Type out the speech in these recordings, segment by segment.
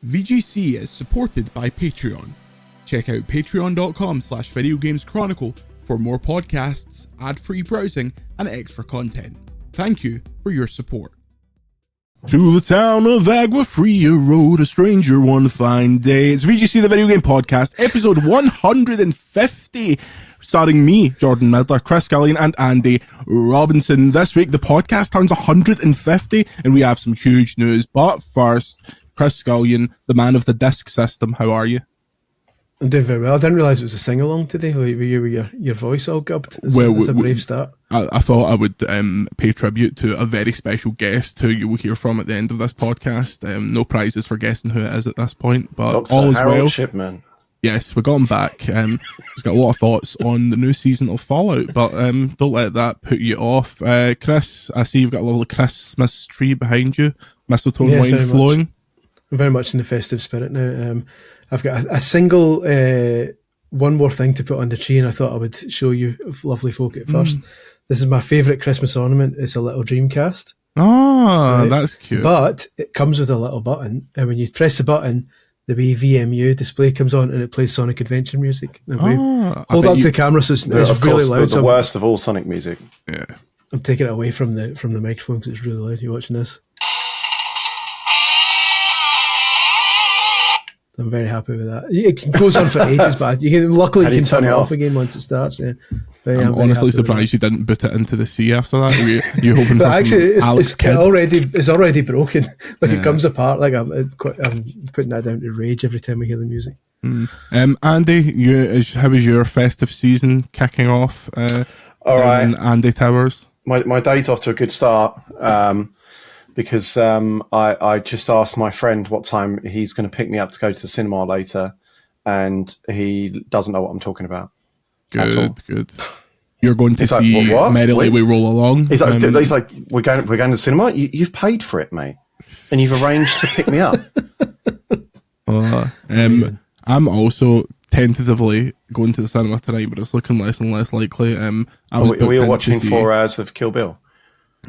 VGC is supported by Patreon. Check out patreon.com/videogameschronicle for more podcasts, ad-free browsing, and extra content. Thank you for your support. To the town of Agua Fria rode a stranger one fine day. It's VGC, the Video Game Podcast, episode 150, starring me, Jordan Midler, Chris Scullion, and Andy Robinson. This week, the podcast turns 150, and we have some huge news. But first, Chris Scullion, the man of the disc system, how are you? I'm doing very well. I didn't realise it was a sing-along today, with your voice all gubbed. It's a brave start. I thought I would pay tribute to a very special guest who you will hear from at the end of this podcast. No prizes for guessing who it is at this point, but Dr. all is Harold well. Shipman. Yes, we got him back. He's got a lot of thoughts on the new season of Fallout, but don't let that put you off. Chris, I see you've got a lovely Christmas tree behind you, mistletoe and wine flowing. I'm very much in the festive spirit now. I've got a single one more thing to put on the tree, and I thought I would show you lovely folk at first. This is my favourite Christmas ornament. It's a little Dreamcast. Oh, that's cute. But it comes with a little button, and when you press the button, the wee VMU display comes on and it plays Sonic Adventure music. Hold up to the camera so it's really loud. The worst of all Sonic music. Yeah, I'm taking it away from the microphone because it's really loud. You're watching this. I'm very happy with that. It goes on for ages, but luckily you can turn it off again once it starts. Yeah. I'm honestly surprised you didn't put it into the sea after that. You hoping for actually, it's already broken. It comes apart. I'm putting that down to rage every time I hear the music. Andy, how was your festive season kicking off? All right, Andy Towers. My day's off to a good start. Because I just asked my friend what time he's going to pick me up to go to the cinema later, and he doesn't know what I'm talking about. Good. You're going to see what? Merrily We Roll Along. He's like, we're going to the cinema. You've paid for it, mate, and you've arranged to pick me up. I'm also tentatively going to the cinema tonight, but it's looking less and less likely. We were watching 4 hours of Kill Bill.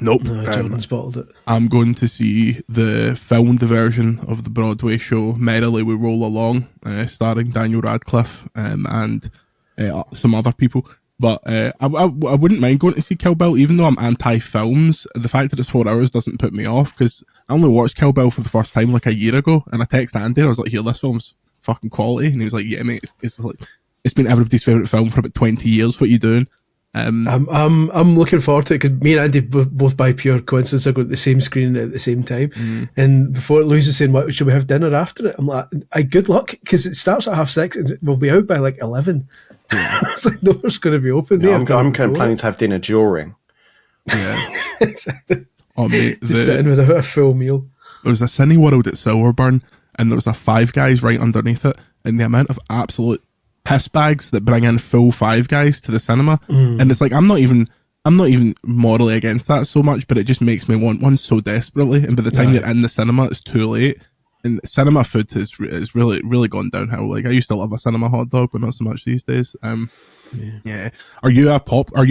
Nope. No, Jordan's bottled it. I'm going to see the filmed version of the Broadway show Merrily We Roll Along, starring Daniel Radcliffe and some other people. But I wouldn't mind going to see Kill Bill, even though I'm anti-films. The fact that it's 4 hours doesn't put me off, because I only watched Kill Bill for the first time like a year ago, and I texted Andy and I was like, here, this film's fucking quality. And he was like, yeah, mate, it's been everybody's favourite film for about 20 years. What are you doing? I'm looking forward to it because me and Andy both by pure coincidence are going to the same screen at the same time. And before Louise is saying, "What should we have dinner after it?" I'm like, "Good luck," because it starts at 6:30 and we'll be out by 11. It's like doors going to be open. Yeah, I'm planning to have dinner during. Yeah, exactly. Oh mate, just sitting with a full meal. There was a Cineworld at Silverburn, and there was a Five Guys right underneath it, and the amount of absolute piss bags that bring in full Five Guys to the cinema, and it's like I'm not even morally against that so much, but it just makes me want one so desperately. And by the time you're in the cinema, it's too late. And cinema food is really gone downhill. Like I used to love a cinema hot dog, but not so much these days. Yeah. Are you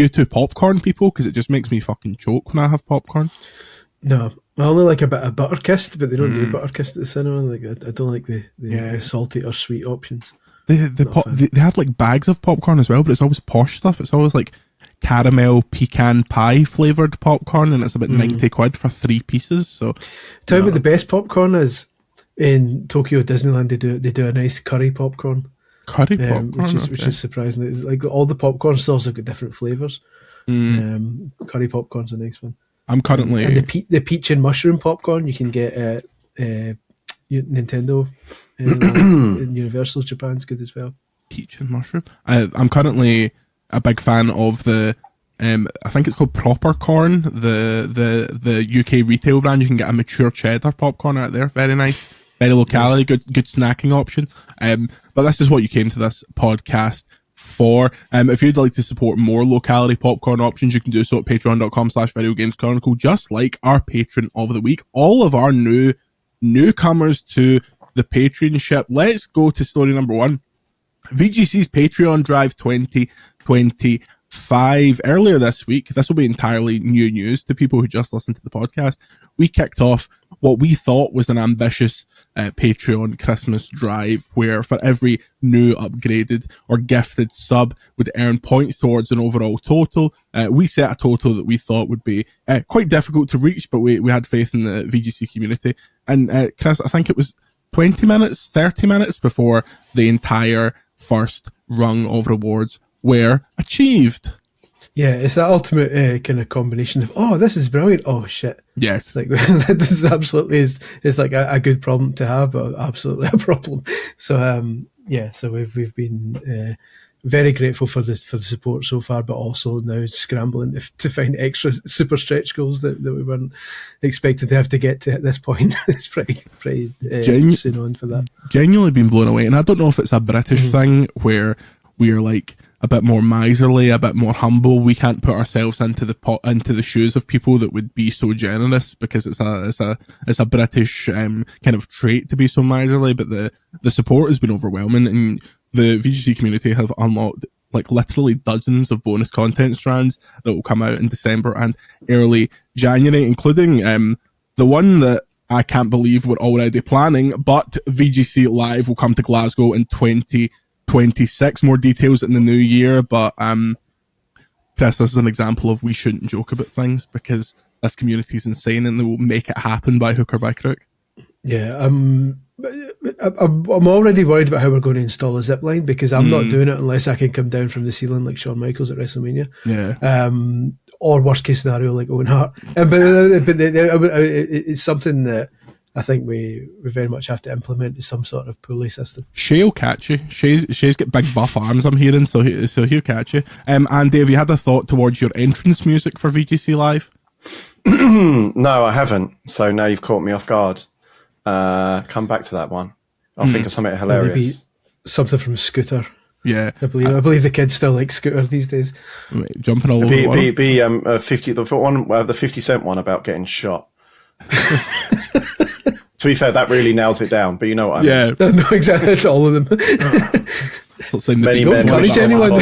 two popcorn people? Because it just makes me fucking choke when I have popcorn. No, I only like a bit of Butterkist, but they don't do Butterkist at the cinema. Like I don't like the salty or sweet options. They have like bags of popcorn as well, but it's always posh stuff. It's always like caramel pecan pie flavoured popcorn, and it's about 90 quid for 3 pieces. So tell you what the best popcorn is in Tokyo Disneyland. They do a nice curry popcorn. Which is surprising. Like all the popcorn stores have got different flavours. Curry popcorn's a nice one. I'm currently and the peach and mushroom popcorn you can get at Nintendo in Universal Japan's good as well. Peach and mushroom. I'm currently a big fan of the I think it's called Proper Corn, the UK retail brand. You can get a mature cheddar popcorn out there. Very nice, very low calorie, good snacking option. But this is what you came to this podcast for. If you'd like to support more low calorie popcorn options, you can do so at patreon.com/videogameschronicle, just like our patron of the week. All of our newcomers to the Patreonship. Let's go to story number 1. VGC's Patreon Drive 2025. Earlier this week, this will be entirely new news to people who just listened to the podcast. we kicked off what we thought was an ambitious Patreon Christmas drive, where for every new, upgraded or gifted sub would earn points towards an overall total. We set a total that we thought would be quite difficult to reach, but we had faith in the VGC community. And Chris, I think it was 20 minutes, 30 minutes before the entire first rung of rewards were achieved. Yeah, it's that ultimate kind of combination of, oh, this is brilliant, oh shit. Yes. Like, this is absolutely is like a good problem to have, but absolutely a problem. So so we've been very grateful for the support so far, but also now scrambling to find extra super stretch goals that we weren't expected to have to get to at this point. It's pretty soon on for that. Genuinely been blown away, and I don't know if it's a British thing where we are like a bit more miserly, a bit more humble. We can't put ourselves into the shoes of people that would be so generous, because it's a British kind of trait to be so miserly. But the support has been overwhelming, and the VGC community have unlocked like literally dozens of bonus content strands that will come out in December and early January, including the one that I can't believe we're already planning, but VGC Live will come to Glasgow in 2026. More details in the new year, but Chris, this is an example of we shouldn't joke about things, because this community is insane and they will make it happen by hook or by crook. Yeah, I'm already worried about how we're going to install a zip line, because I'm not doing it unless I can come down from the ceiling like Shawn Michaels at WrestleMania. Yeah. Or worst case scenario like Owen Hart. But it's something that I think we very much have to implement is some sort of pulley system. Shay'll catch you. Shay's got big buff arms, I'm hearing, so he'll catch you. Andy, have you had a thought towards your entrance music for VGC Live? No, I haven't. So now you've caught me off guard. Come back to that one. I'll think of something hilarious. Maybe something from Scooter. Yeah, I believe the kids still like Scooter these days. Jumping all over the world. The 50 Cent one about getting shot. To be fair, that really nails it down. But you know what I mean. Yeah, no, exactly. It's all of them. Don't encourage anyone.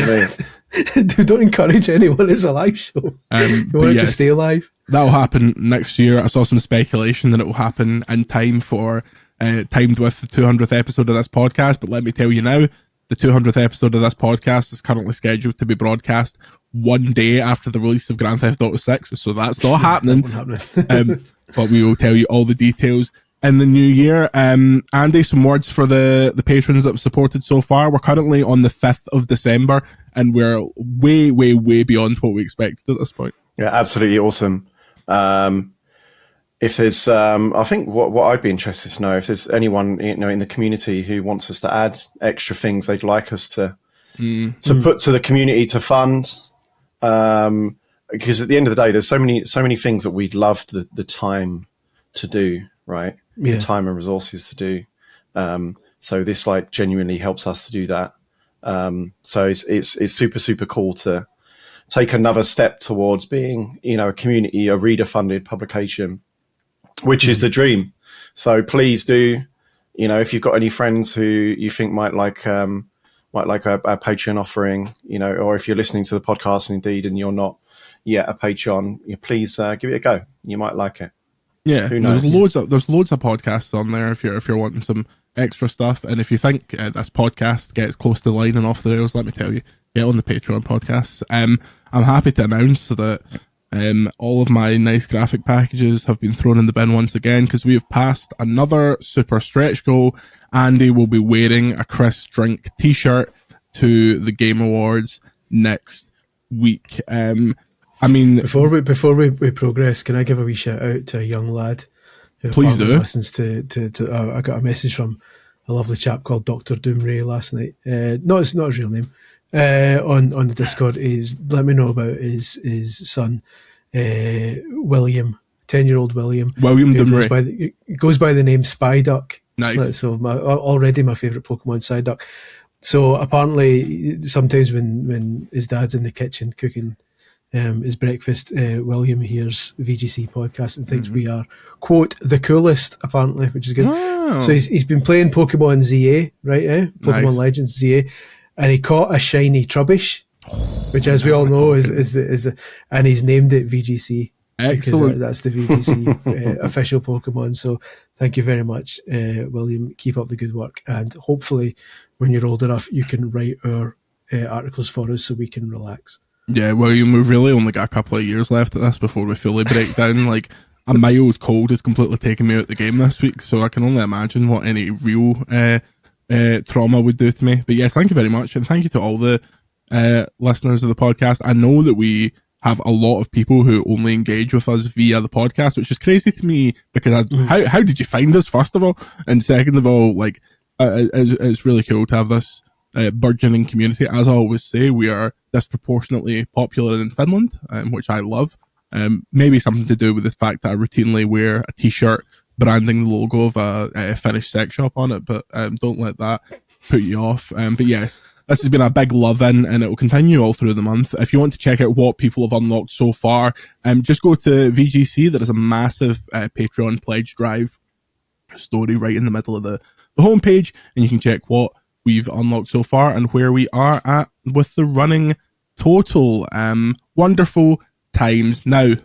Dude, don't encourage anyone. It's a live show. You want it to stay alive. That'll happen next year. I saw some speculation that it will happen in time for timed with the 200th episode of this podcast. But let me tell you now, the 200th episode of this podcast is currently scheduled to be broadcast one day after the release of Grand Theft Auto 6. So that's not happening. But we will tell you all the details in the new year. Andy, some words for the patrons that have supported so far. We're currently on the 5th of December, and we're way, way, way beyond what we expected at this point. Yeah, absolutely awesome. If there's, I think what I'd be interested to know, if there's anyone in the community who wants us to add extra things they'd like us to put to the community to fund, because at the end of the day, there's so many things that we'd love the time to do, right? Yeah. The time and resources to do. So this like genuinely helps us to do that. So it's super, super cool to take another step towards being, a community, a reader funded publication, which is the dream. So please do, if you've got any friends who you think might like our Patreon offering, or if you're listening to the podcast indeed and you're not yet a Patreon, please give it a go. You might like it. Yeah, who knows? There's loads of podcasts on there if you're wanting some extra stuff, and if you think this podcast gets close to the line and off the rails, let me tell you, get on the Patreon podcasts. I'm happy to announce that all of my nice graphic packages have been thrown in the bin once again, because we have passed another super stretch goal. Andy will be wearing a Chris Drink t-shirt to the Game Awards next week. Before we progress, can I give a wee shout out to a young lad who please do listens to I got a message from a lovely chap called Dr. Doomray last night. It's not his real name. On the Discord, he's let me know about his son, William, 10-year-old William Doomray. Goes by the name Spyduck. Nice. So already my favourite Pokemon, Psyduck. So apparently sometimes when his dad's in the kitchen cooking his breakfast, William hears VGC podcast and thinks we are, quote, the coolest, apparently, which is good. Oh. So he's been playing Pokemon ZA right now, Pokemon Legends ZA, and he caught a shiny Trubbish, which, as we all know, is and he's named it VGC. Excellent. That's the VGC official Pokemon. So thank you very much, William. Keep up the good work. And hopefully when you're old enough, you can write our articles for us so we can relax. Yeah, William, we've really only got a couple of years left at this before we fully break down. Like, a mild cold has completely taken me out of the game this week, so I can only imagine what any real trauma would do to me. But yes, thank you very much, and thank you to all the listeners of the podcast. I know that we have a lot of people who only engage with us via the podcast, which is crazy to me because how did you find us, first of all? And second of all, like, it's really cool to have this burgeoning community. As I always say, we are disproportionately popular in Finland, which I love. Maybe something to do with the fact that I routinely wear a t-shirt branding the logo of a Finnish sex shop on it, but don't let that put you off. But yes, this has been a big love-in, and it will continue all through the month. If you want to check out what people have unlocked so far, just go to VGC. There is a massive Patreon pledge drive story right in the middle of the homepage, and you can check what we've unlocked so far and where we are at with the running total. Wonderful times. Now,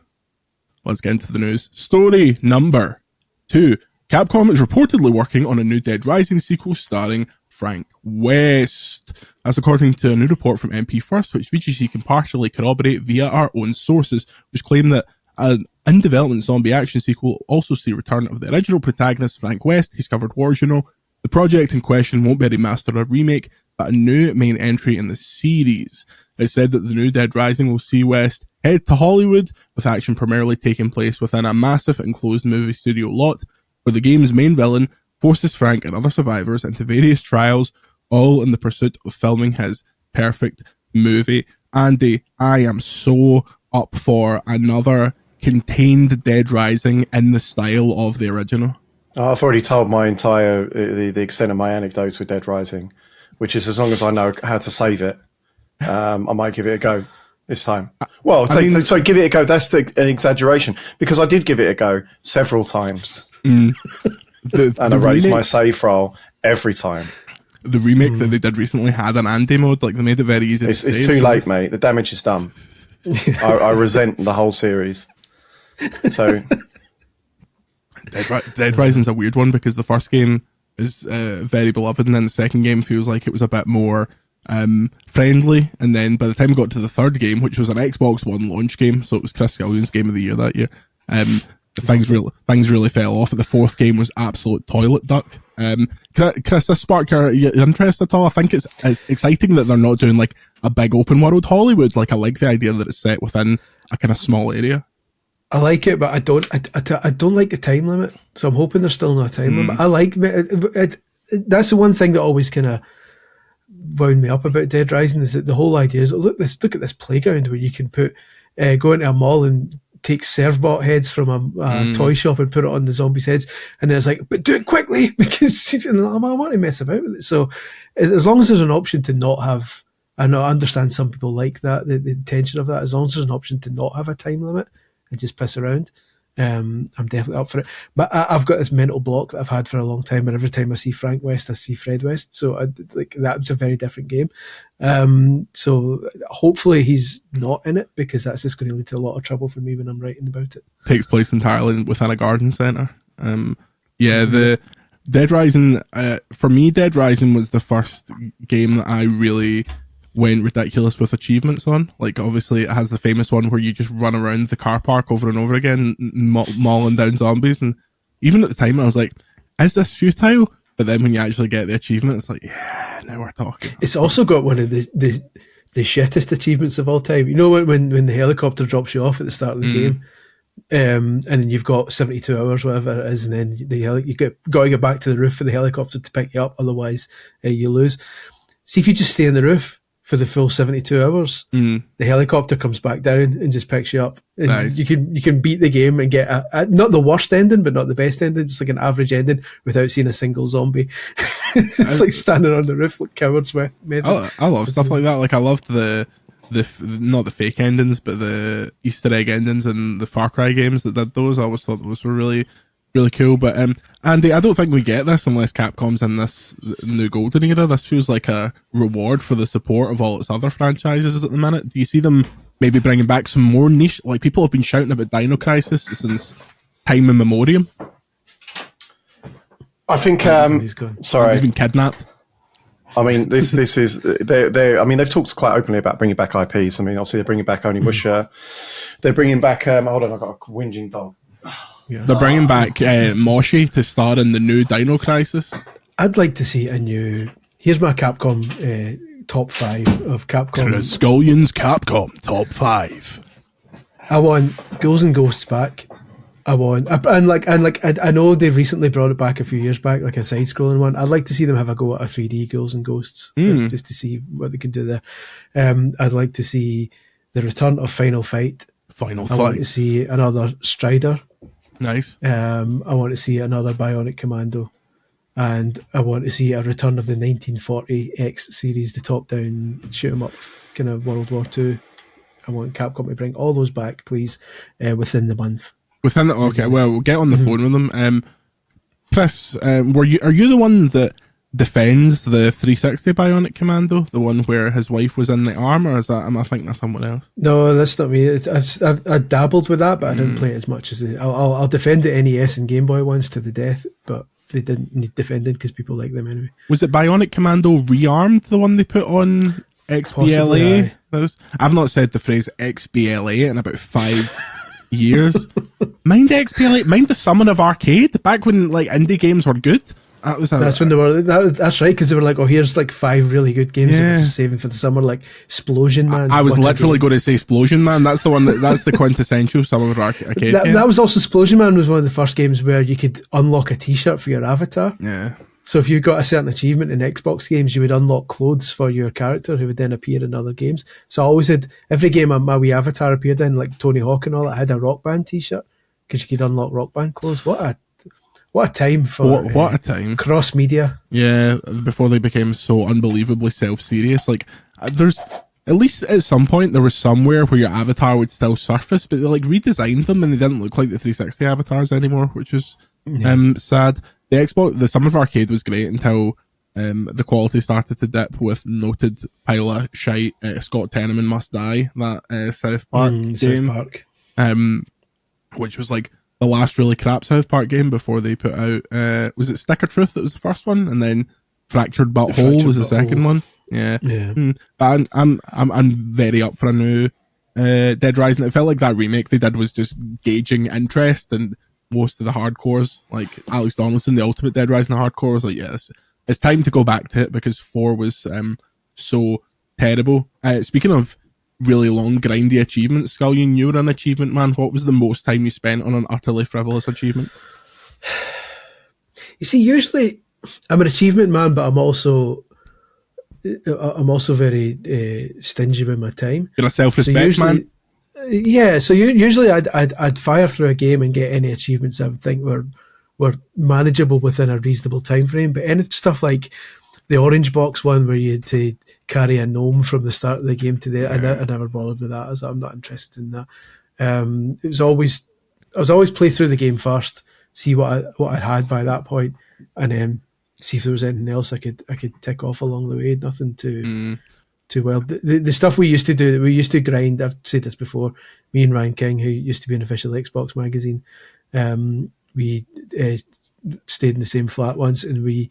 let's get into the news. Story number 2. Capcom is reportedly working on a new Dead Rising sequel starring Frank West. That's according to a new report from MP First, which VGC can partially corroborate via our own sources, which claim that an in-development zombie action sequel will also see return of the original protagonist Frank West. He's covered Wars, you know. The project in question won't be a remaster or remake, but a new main entry in the series. It said that the new Dead Rising will see West head to Hollywood, with action primarily taking place within a massive enclosed movie studio lot, where the game's main villain forces Frank and other survivors into various trials, all in the pursuit of filming his perfect movie. Andy, I am so up for another contained Dead Rising in the style of the original. I've already told my entire the extent of my anecdotes with Dead Rising, which is as long as I know how to save it, I might give it a go this time. Well, sorry, give it a go. That's an exaggeration, because I did give it a go several times, and I raised my save file every time. The remake that they did recently had an Andy mode, like they made it very easy. It's too late, mate. The damage is done. I resent the whole series. So. Dead Rising's a weird one because the first game is very beloved, and then the second game feels like it was a bit more friendly, and then by the time we got to the third game, which was an Xbox One launch game, so it was Chris Scullion's game of the year that year, things really fell off. The fourth game was absolute toilet duck. Chris, this sparked your interest at all? I think it's exciting that they're not doing like a big open world Hollywood. Like, I like the idea that it's set within a kind of small area. I like it, but I don't like the time limit. So I'm hoping there's still no time limit. I like it. That's the one thing that always kind of wound me up about Dead Rising, is that the whole idea is, look at this playground where you can go into a mall and take Servbot heads from a toy shop and put it on the zombies' heads, and then it's like, but do it quickly because I want to mess about with it. So as long as there's an option to not have, I know I understand some people like that, the intention of that, as long as there's an option to not have a time limit and just piss around, I'm definitely up for it. But I've got this mental block that I've had for a long time, and every time I see Frank West, I see Fred West. So that's a very different game. So hopefully he's not in it, because that's just going to lead to a lot of trouble for me when I'm writing about it. Takes place entirely within a garden centre. The Dead Rising, for me, Dead Rising was the first game that I really went ridiculous with achievements on. Like, obviously it has the famous one where you just run around the car park over and over again, mauling down zombies, and even at the time I was like, is this futile? But then when you actually get the achievement, it's like, yeah, now we're talking. It's also got one of the shittest achievements of all time. You know, when the helicopter drops you off at the start of the game, and then you've got 72 hours, whatever it is, and then you got to get back to the roof for the helicopter to pick you up, otherwise you lose. See, if you just stay on the roof for the full 72 hours, the helicopter comes back down and just picks you up. And nice. You can beat the game and get a not the worst ending, but not the best ending, just like an average ending without seeing a single zombie. It's like standing on the roof like cowards. I love stuff like that. Like, I loved the not the fake endings, but the Easter egg endings in the Far Cry games that did those. I always thought those were really, really cool. But Andy, I don't think we get this unless Capcom's in this new golden era. This feels like a reward for the support of all its other franchises at the minute. Do you see them maybe bringing back some more niche. Like, people have been shouting about Dino Crisis since time immemorial. I think. Sorry, he's been kidnapped. I mean, this is they. I mean, they've talked quite openly about bringing back IPs. I mean, obviously they're bringing back Onimusha. They're bringing back. Hold on, I've got a whinging dog. Yeah. They're bringing back Moshi to star in the new Dino Crisis. I'd like to see a new. Here's my Capcom top 5 of Capcom. Scullion's Capcom top 5. I want Ghouls and Ghosts back. I know they've recently brought it back a few years back, like a side-scrolling one. I'd like to see them have a go at a 3D Ghouls and Ghosts, just to see what they can do there. I'd like to see the return of Final Fight. I want to see another Strider. Nice. I want to see another Bionic Commando. And I want to see a return of the 1940 X series, the top-down shoot-'em-up kind of World War II. I want Capcom to bring all those back, please, within the month. Okay, well, we'll get on the phone with them. Chris, are you the one that defends the 360 Bionic Commando, the one where his wife was in the arm, or am I thinking of someone else? No, that's not me. I dabbled with that, but I didn't play it as much as I'll defend the NES and Game Boy ones to the death, but they didn't need defending because people like them anyway. Was it Bionic Commando Rearmed, the one they put on XBLA? Possibly, I've not said the phrase XBLA in about 5 years. Mind XBLA, mind the Summer of Arcade, back when like indie games were good. That's when they were. That's right, because they were like, "Oh, here's like 5 really good games that we're just saving for the summer." Like Explosion Man. I was literally going to say Explosion Man. That's the one. That's the quintessential Summer of Arcade. That was also Explosion Man was one of the first games where you could unlock a T-shirt for your avatar. Yeah. So if you got a certain achievement in Xbox games, you would unlock clothes for your character who would then appear in other games. So I always had every game my wee avatar appeared in, like Tony Hawk and all that, had a Rock Band T-shirt because you could unlock Rock Band clothes. What a time for what a time cross media. Yeah, before they became so unbelievably self-serious. Like there's at least at some point there was somewhere where your avatar would still surface, but they like redesigned them and they didn't look like the 360 avatars anymore, which was sad. The Summer of Arcade was great until the quality started to dip with noted pile of shite. Scott Tenorman Must Die, that South Park game. South Park. Which was like the last really crap South Park game before they put out, was it Stick of Truth that was the first one, and then Fractured Butthole was the second one. Yeah. But I'm very up for a new Dead Rising. It felt like that remake they did was just gauging interest, and most of the hardcores, like Alex Donaldson, the ultimate Dead Rising hardcore, was like, yes, it's time to go back to it because 4 was so terrible. Speaking of really long grindy achievements, Scullion, you were an achievement man. What was the most time you spent on an utterly frivolous achievement? You see, usually I'm an achievement man, but I'm also very stingy with my time. You're a self-respect man. Yeah, so usually I'd fire through a game and get any achievements I would think were manageable within a reasonable time frame. But any stuff like the Orange Box one where you had to carry a gnome from the start of the game to the end, I never bothered with that. I'm not interested in that. I was always play through the game first, see what I had by that point, and then see if there was anything else I could tick off along the way. Nothing too well. The stuff we used to do, we used to grind. I've said this before. Me and Ryan King, who used to be an official Xbox magazine, we stayed in the same flat once, and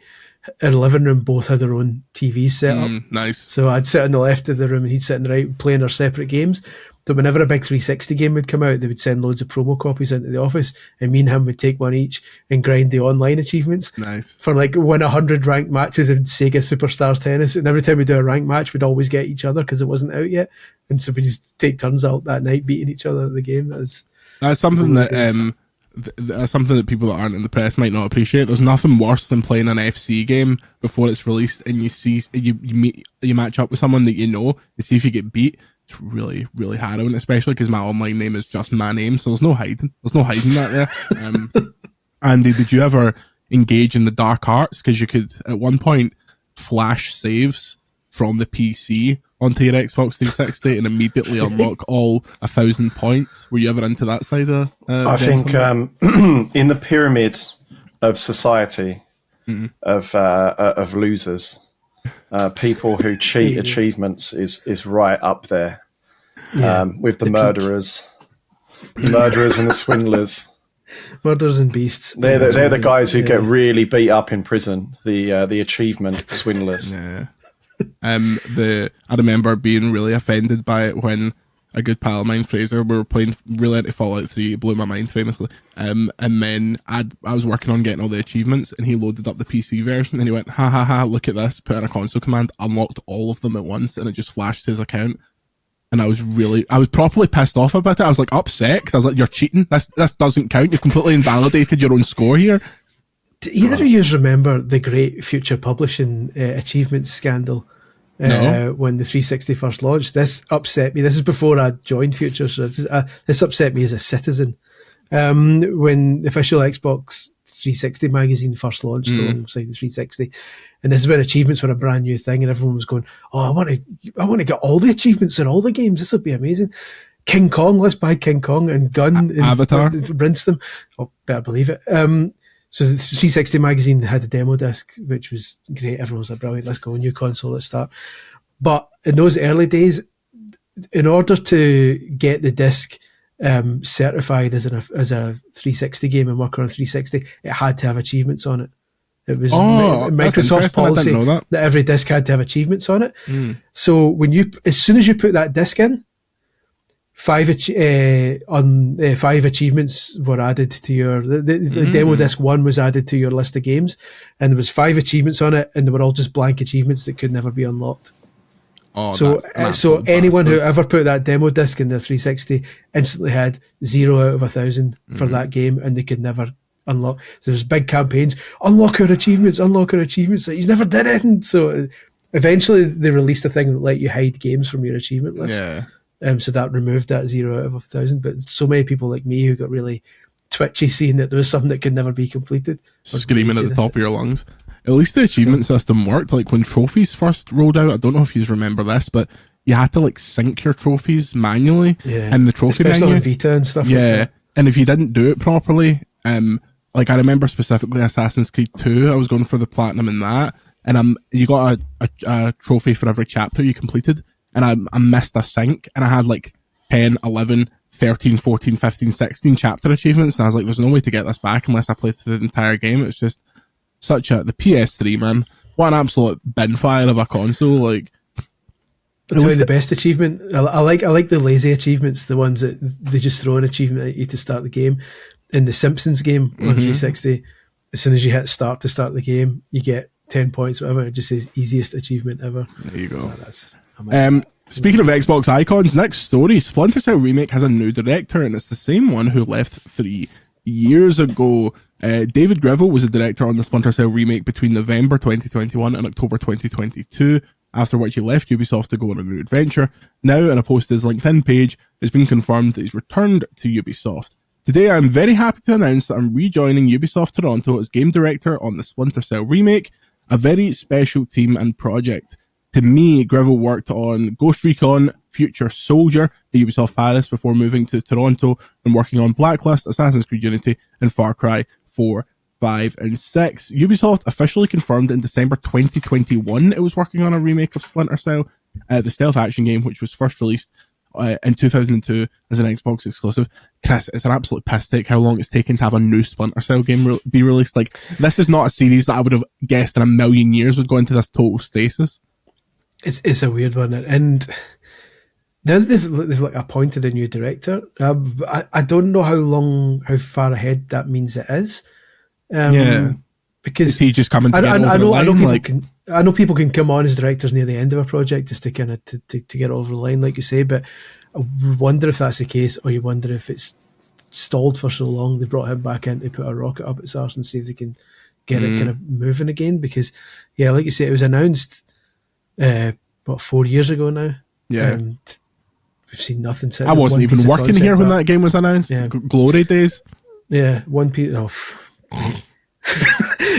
our living room both had our own TVs set up. Nice. So I'd sit on the left of the room and he'd sit on the right, playing our separate games. But whenever a big 360 game would come out, they would send loads of promo copies into the office, and me and him would take one each and grind the online achievements. Nice. For like win 100 ranked matches in Sega Superstars Tennis. And every time we do a ranked match, we'd always get each other because it wasn't out yet. And so we just take turns out that night beating each other at the game. That's something that that's something that people that aren't in the press might not appreciate. There's nothing worse than playing an FC game before it's released and you match up with someone that you know and see if you get beat. It's really, really harrowing, especially because my online name is just my name, so there's no hiding that there. Andy, did you ever engage in the dark arts? Because you could at one point flash saves from the PC onto your Xbox 360 and immediately unlock all 1,000 points. Were you ever into that side of I think in the pyramid of society of losers, people who cheat achievements is right up there. with the murderers and the swindlers. Murderers and beasts. They're the guys who get really beat up in prison. The achievement swindlers. Yeah. I remember being really offended by it when a good pal of mine, Fraser, we were playing really into Fallout 3. It blew my mind famously. And then I was working on getting all the achievements, and he loaded up the PC version, and he went, ha ha ha, look at this, put in a console command, unlocked all of them at once, and it just flashed to his account. And I was properly pissed off about it. I was like upset, because I was like, you're cheating. This doesn't count. You've completely invalidated your own score here. Do either of you remember the great Future Publishing achievements scandal? No. When the 360 first launched, this upset me. This is before I joined Future, so this upset me as a citizen. When the official Xbox 360 magazine first launched alongside the 360, and this is when achievements were a brand new thing, and everyone was going, "Oh, I want to get all the achievements in all the games. This would be amazing." King Kong, let's buy King Kong and Gun and Avatar, rinse them. Oh, better believe it. So the 360 magazine had a demo disc, which was great. Everyone was like, brilliant, let's go, new console, let's start. But in those early days, in order to get the disc certified as a 360 game and work on a 360, it had to have achievements on it. It was Microsoft's policy that every disc had to have achievements on it. So as soon as you put that disc in, 5 achievements were added to your the demo disc 1 was added to your list of games, and there was 5 achievements on it, and they were all just blank achievements that could never be unlocked. So anyone who ever put that demo disc in their 360 instantly had 0 out of 1,000 for that game, and they could never unlock. So there was big campaigns, unlock our achievements. Like, you never did it. And so eventually they released a thing that let you hide games from your achievement list. Yeah. So that removed that 0 out of 1,000. But so many people like me who got really twitchy seeing that there was something that could never be completed. Screaming at the top of your lungs. At least the achievement system worked. Like when trophies first rolled out, I don't know if you remember this, but you had to like sync your trophies manually in the trophy especially menu. On Vita and stuff like that. And if you didn't do it properly, like I remember specifically Assassin's Creed 2, I was going for the platinum in that, and you got a trophy for every chapter you completed. And I missed a sync, and I had like 10, 11, 13, 14, 15, 16 chapter achievements, and I was like, there's no way to get this back unless I play through the entire game. It's just the PS3, man. What an absolute bin fire of a console. Like, the best achievement, I like the lazy achievements, the ones that they just throw an achievement at you to start the game. In the Simpsons game on 360, as soon as you hit start to start the game, you get 10 points, whatever. It just says easiest achievement ever. There you go. So speaking of Xbox icons, next story, Splinter Cell Remake has a new director, and it's the same one who left 3 years ago. David Greville was the director on the Splinter Cell Remake between November 2021 and October 2022, after which he left Ubisoft to go on a new adventure. Now, in a post to his LinkedIn page, it's been confirmed that he's returned to Ubisoft. Today, I'm very happy to announce that I'm rejoining Ubisoft Toronto as game director on the Splinter Cell Remake, a very special team and project. To me, Greville worked on Ghost Recon, Future Soldier at Ubisoft Paris before moving to Toronto and working on Blacklist, Assassin's Creed Unity, and Far Cry 4, 5, and 6. Ubisoft officially confirmed in December 2021 it was working on a remake of Splinter Cell, the stealth action game, which was first released in 2002 as an Xbox exclusive. Chris, it's an absolute piss take how long it's taken to have a new Splinter Cell game be released. Like, this is not a series that I would have guessed in a million years would go into this total stasis. It's a weird one, and now that they've like appointed a new director, I don't know how far ahead that means it is. Because is he just coming to get over the line? I know people can come on as directors near the end of a project just to kind of to get over the line, like you say. But I wonder if that's the case, or you wonder if it's stalled for so long they brought him back in to put a rocket up its arse and see if they can get it kind of moving again. Because like you say, it was announced 4 years ago now. And we've seen nothing since. I wasn't even working here when that game was announced. Glory days. One piece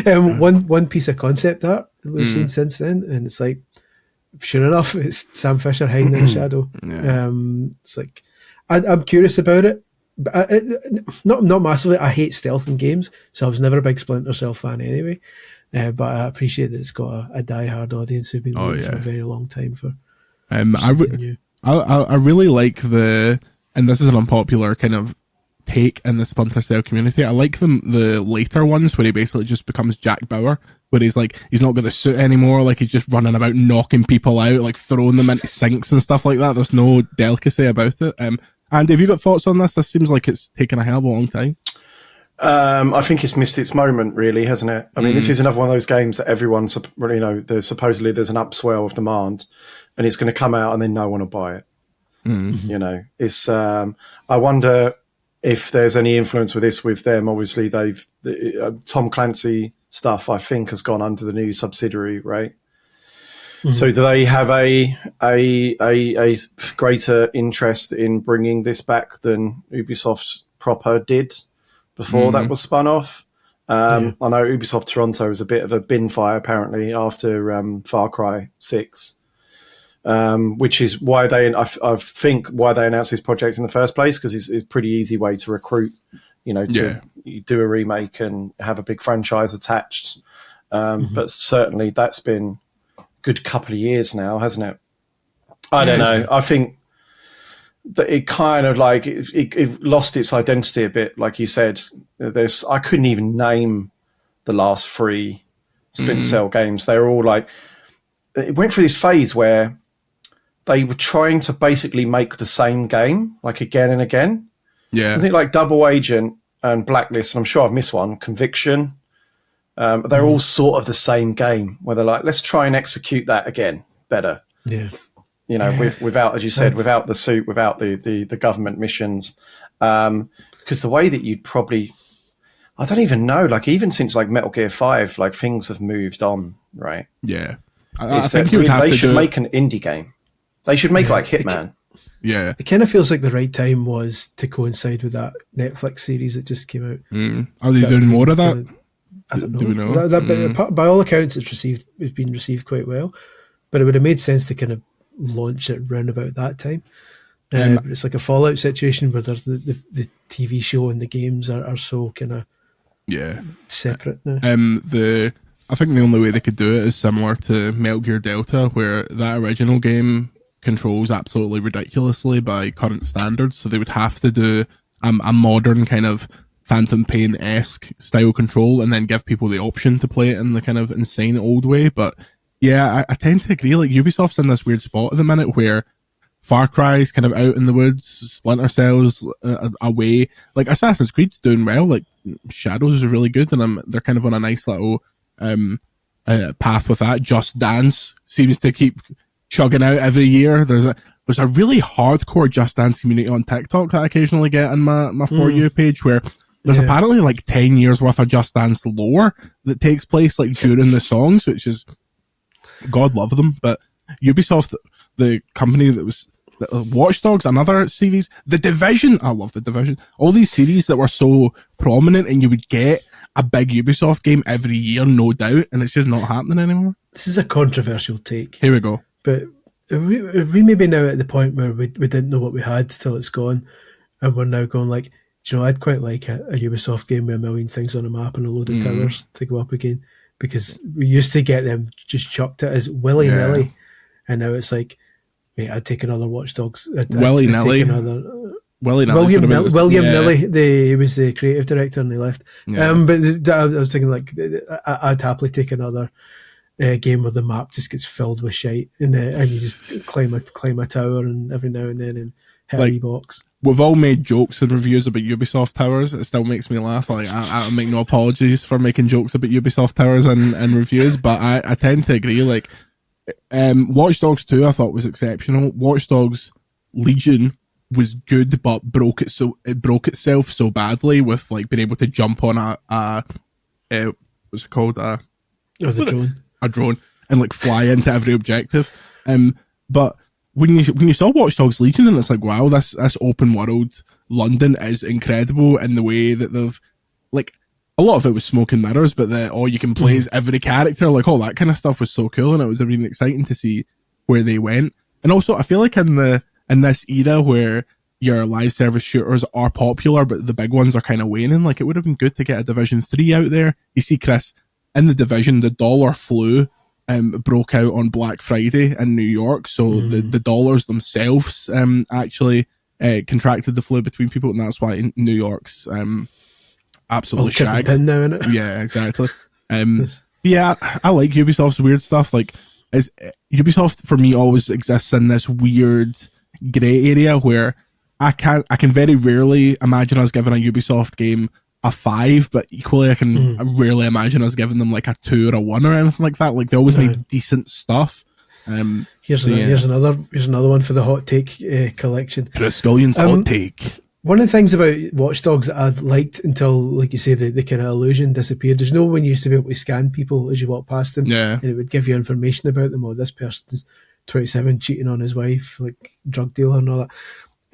one piece of concept art that we've seen since then, and it's like, sure enough, it's Sam Fisher hiding in the shadow. It's like, I'm curious about it, but not massively. I hate stealth in games, so I was never a big Splinter Cell fan anyway. But I appreciate that it's got a die-hard audience who've been waiting for a very long time for. I really like and this is an unpopular kind of take in the Splinter Cell community. I like the later ones where he basically just becomes Jack Bauer, where he's like, he's not got the suit anymore, like he's just running about knocking people out, like throwing them into sinks and stuff like that. There's no delicacy about it. Andy, have you got thoughts on this? This seems like it's taken a hell of a long time. I think it's missed its moment, really, hasn't it? I mean, this is another one of those games that everyone's, there's supposedly there's an upswell of demand, and it's going to come out and then no one will buy it. It's. I wonder if there's any influence with this with them. Obviously, Tom Clancy stuff, I think, has gone under the new subsidiary, right? So do they have a greater interest in bringing this back than Ubisoft proper did before that was spun off? I know Ubisoft Toronto was a bit of a bin fire, apparently, after Far Cry 6, which is why I think why they announced this project in the first place, because it's a pretty easy way to recruit, to do a remake and have a big franchise attached. But certainly that's been good couple of years now, hasn't it? I don't know. I think that it kind of like it lost its identity a bit, like you said. I couldn't even name the last 3 Splinter Cell games. They were all like, it went through this phase where they were trying to basically make the same game, like again and again. Yeah, I think like Double Agent and Blacklist, and I'm sure I've missed one, Conviction. They're all sort of the same game, where they're like, let's try and execute that again better. Yeah. Without, as you said, without the suit, without the government missions. Because the way that you'd probably, I don't even know, like even since like Metal Gear 5, like things have moved on, right? Yeah. I think they should make an indie game. They should make like Hitman. It kind of feels like the right time was to coincide with that Netflix series that just came out. Are they doing more of that? I don't know. Do we know? By all accounts, it's been received quite well, but it would have made sense to kind of launch it round about that time. It's like a Fallout situation where there's the TV show and the games are so kind of separate now. I think the only way they could do it is similar to Metal Gear Delta, where that original game controls absolutely ridiculously by current standards, so they would have to do a modern kind of Phantom Pain-esque style control and then give people the option to play it in the kind of insane old way. But yeah, I tend to agree, like Ubisoft's in this weird spot at the minute where Far Cry's kind of out in the woods, Splinter Cell's away, like Assassin's Creed's doing well, like Shadows is really good, and they're kind of on a nice little path with that. Just Dance seems to keep chugging out every year. There's a really hardcore Just Dance community on TikTok that I occasionally get on my For You page, where there's apparently like 10 years worth of Just Dance lore that takes place like during the songs, which is, God love them. But Ubisoft, the company that was Watch Dogs, another series, The Division, I love The Division, all these series that were so prominent, and you would get a big Ubisoft game every year, no doubt, and it's just not happening anymore. This is a controversial take. Here we go. But we may be now at the point where we didn't know what we had till it's gone, and we're now going like, do you know, I'd quite like a Ubisoft game with a million things on a map and a load of towers to go up again, because we used to get them just chucked at us willy-nilly, and now it's like, mate, I'd take another Watch Dogs. Willy-nilly? William Nilly, he was the creative director and he left. Yeah. But I was thinking like, I'd happily take another game where the map just gets filled with shite and you just climb a tower and every now and then and hit a box. We've all made jokes and reviews about Ubisoft Towers. It still makes me laugh. Like I make no apologies for making jokes about Ubisoft Towers and reviews, but I tend to agree. Like Watch Dogs 2 I thought was exceptional. Watch Dogs Legion was good, but it broke itself so badly with like being able to jump on what's it called? A drone and like fly into every objective. But when you saw Watch Dogs Legion, and it's like, wow, this open world London is incredible in the way that they've, like, a lot of it was smoke and mirrors, but you can play as every character, like all that kind of stuff was so cool, and it was really exciting to see where they went. And also, I feel like in this era where your live service shooters are popular, but the big ones are kind of waning, like it would have been good to get a Division 3 out there. You see, Chris, in the Division, the dollar flew broke out on Black Friday in New York, so the dollars themselves actually contracted the flow between people, and that's why New York's absolutely shagged. Pin now, innit? Yeah, exactly. Yeah, I like Ubisoft's weird stuff. Like, Ubisoft for me always exists in this weird grey area where I can very rarely imagine us giving a Ubisoft game a 5, but equally I can rarely imagine us giving them like a 2 or a 1 or anything like that. Like, they always make decent stuff. Here's another one for the hot take collection. Scullion's hot take. One of the things about Watch Dogs that I've liked until, like you say, the kind of illusion disappeared. There's no one used to be able to scan people as you walk past them, and it would give you information about them. Or this person's 27 cheating on his wife, like drug dealer and all that.